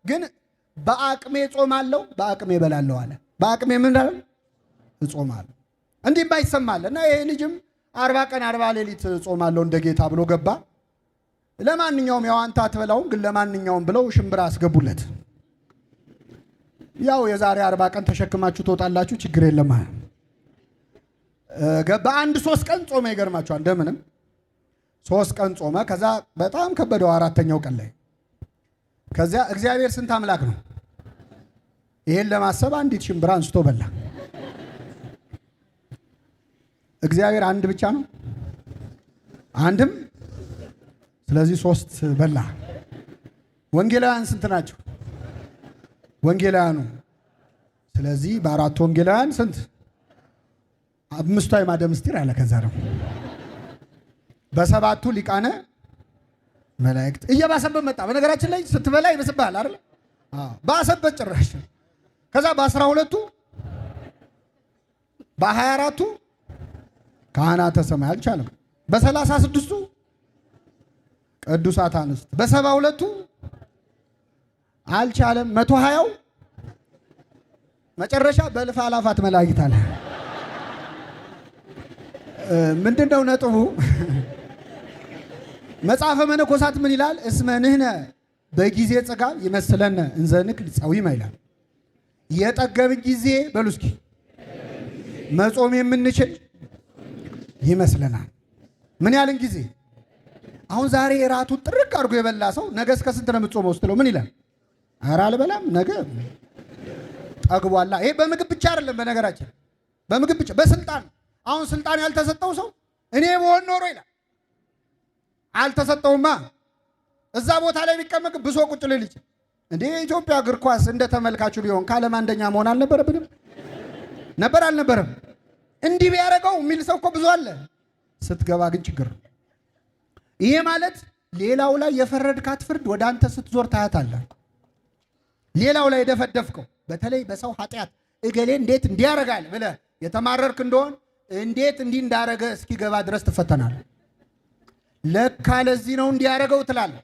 ግን በአቅሜ ጾማለሁ፣ በአቅሜ እበላለሁ አለ። በአቅሜ ምን አለ? እጾማለሁ። እንዲህ ባይሰማል እና ይሄ ልጅም 40 ቀን 40 ሌሊት ጾማለሁ እንደ ጌታ ብሎ ገባ። ለማንኛውም ያው አንተ አትበላውም፣ ግን ለማንኛውም ብለው ሽምብራ አስገቡለት። ያው የዛሬ 40 ቀን ተሸክማችሁ ትወጣላችሁ፣ ችግር የለም ማለት ገባ። 1-3 ቀን ጾመ። ይገርማችኋል። እንደምንም 3 ቀን ጾመ። ከዛ በጣም ከበደው 4ኛው ቀን ላይ። ከዚያ እግዚአብሔር ስንት አምላክ ነው? ይሄን ለማሰብ አንዲት ሽምብራ አንስቶ በላ። እግዚአብሔር አንድ ብቻ ነው? አንድም። ስለዚህ 3 በላ። ወንጌላውያን ስንት ናቸው? ወንጌላውያኑ ስለዚህ በ4 ወንጌላውያን ስንት? 5ቱ አዕማደ ምስጢር አለ። ከዛ ነው በ7ቱ ሊቃነ መላእክት። እየባሰበት መጣ። በነገራችን ላይ ስትበላ ይበስብሃል አይደል? ባሰበት ጭራሽ። ከዛ በ12ቱ በ24ቱ ካህናተ ሰማይ አልቻለም። በ36ቱ ቅዱሳት አንስት፣ በ72ቱ አልቻለም። 120ው መጨረሻ በእልፍ አእላፋት መላእክት አለ። ምንድነው ነጥቡ? መጽሐፈ መነኮሳት ምን ይላል? እስመ ንሕነ በጊዜ ጽጋብ ይመስለነ እንዘ ንክል ጸዊመ ይላል። የጠገብን ጊዜ በሉ እስኪ መጾም የምንችል ይመስለናል። ምን ያልን ጊዜ? አሁን ዛሬ ራቱ ጥርቅ አድርጎ የበላ ሰው ነገ እስከ ስንት ነው የምትጾመው ስትለው ምን ይላል? ኧረ አልበላም ነገ ጠግቧላ። ይሄ በምግብ ብቻ አይደለም። በነገራችን በምግብ ብቻ በስልጣን አሁን ስልጣን ያልተሰጠው ሰው እኔ በሆን ኖሮ ይላል። አልተሰጠውማ። እዛ ቦታ ላይ ቢቀመጥ ብሶ ቁጭ ልል ይችላል። እንዴ ኢትዮጵያ እግር ኳስ እንደ ተመልካቹ ቢሆን ከዓለም አንደኛ መሆን አልነበረብንም? ነበር አልነበረም? እንዲህ ቢያደርገው የሚል ሰው እኮ ብዙ አለ። ስትገባ ግን ችግር ነው። ይሄ ማለት ሌላው ላይ የፈረድካት ፍርድ ወደ አንተ ስትዞር ታያታለህ። ሌላው ላይ የደፈደፍከው በተለይ በሰው ኃጢአት እገሌ እንዴት እንዲያረጋል ብለህ የተማረርክ እንደሆን እንዴት እንዲህ እንዳረገ እስኪገባ ድረስ ትፈተናለህ። ለካ ለዚህ ነው እንዲያረገው ትላለህ።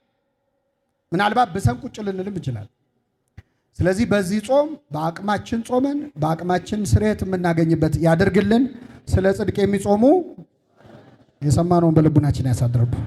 ምናልባት ብሰን ቁጭ ልንልም ይችላል። ስለዚህ በዚህ ጾም በአቅማችን ጾመን በአቅማችን ስርየት የምናገኝበት ያደርግልን። ስለ ጽድቅ የሚጾሙ የሰማነውን በልቡናችን ያሳድርብን።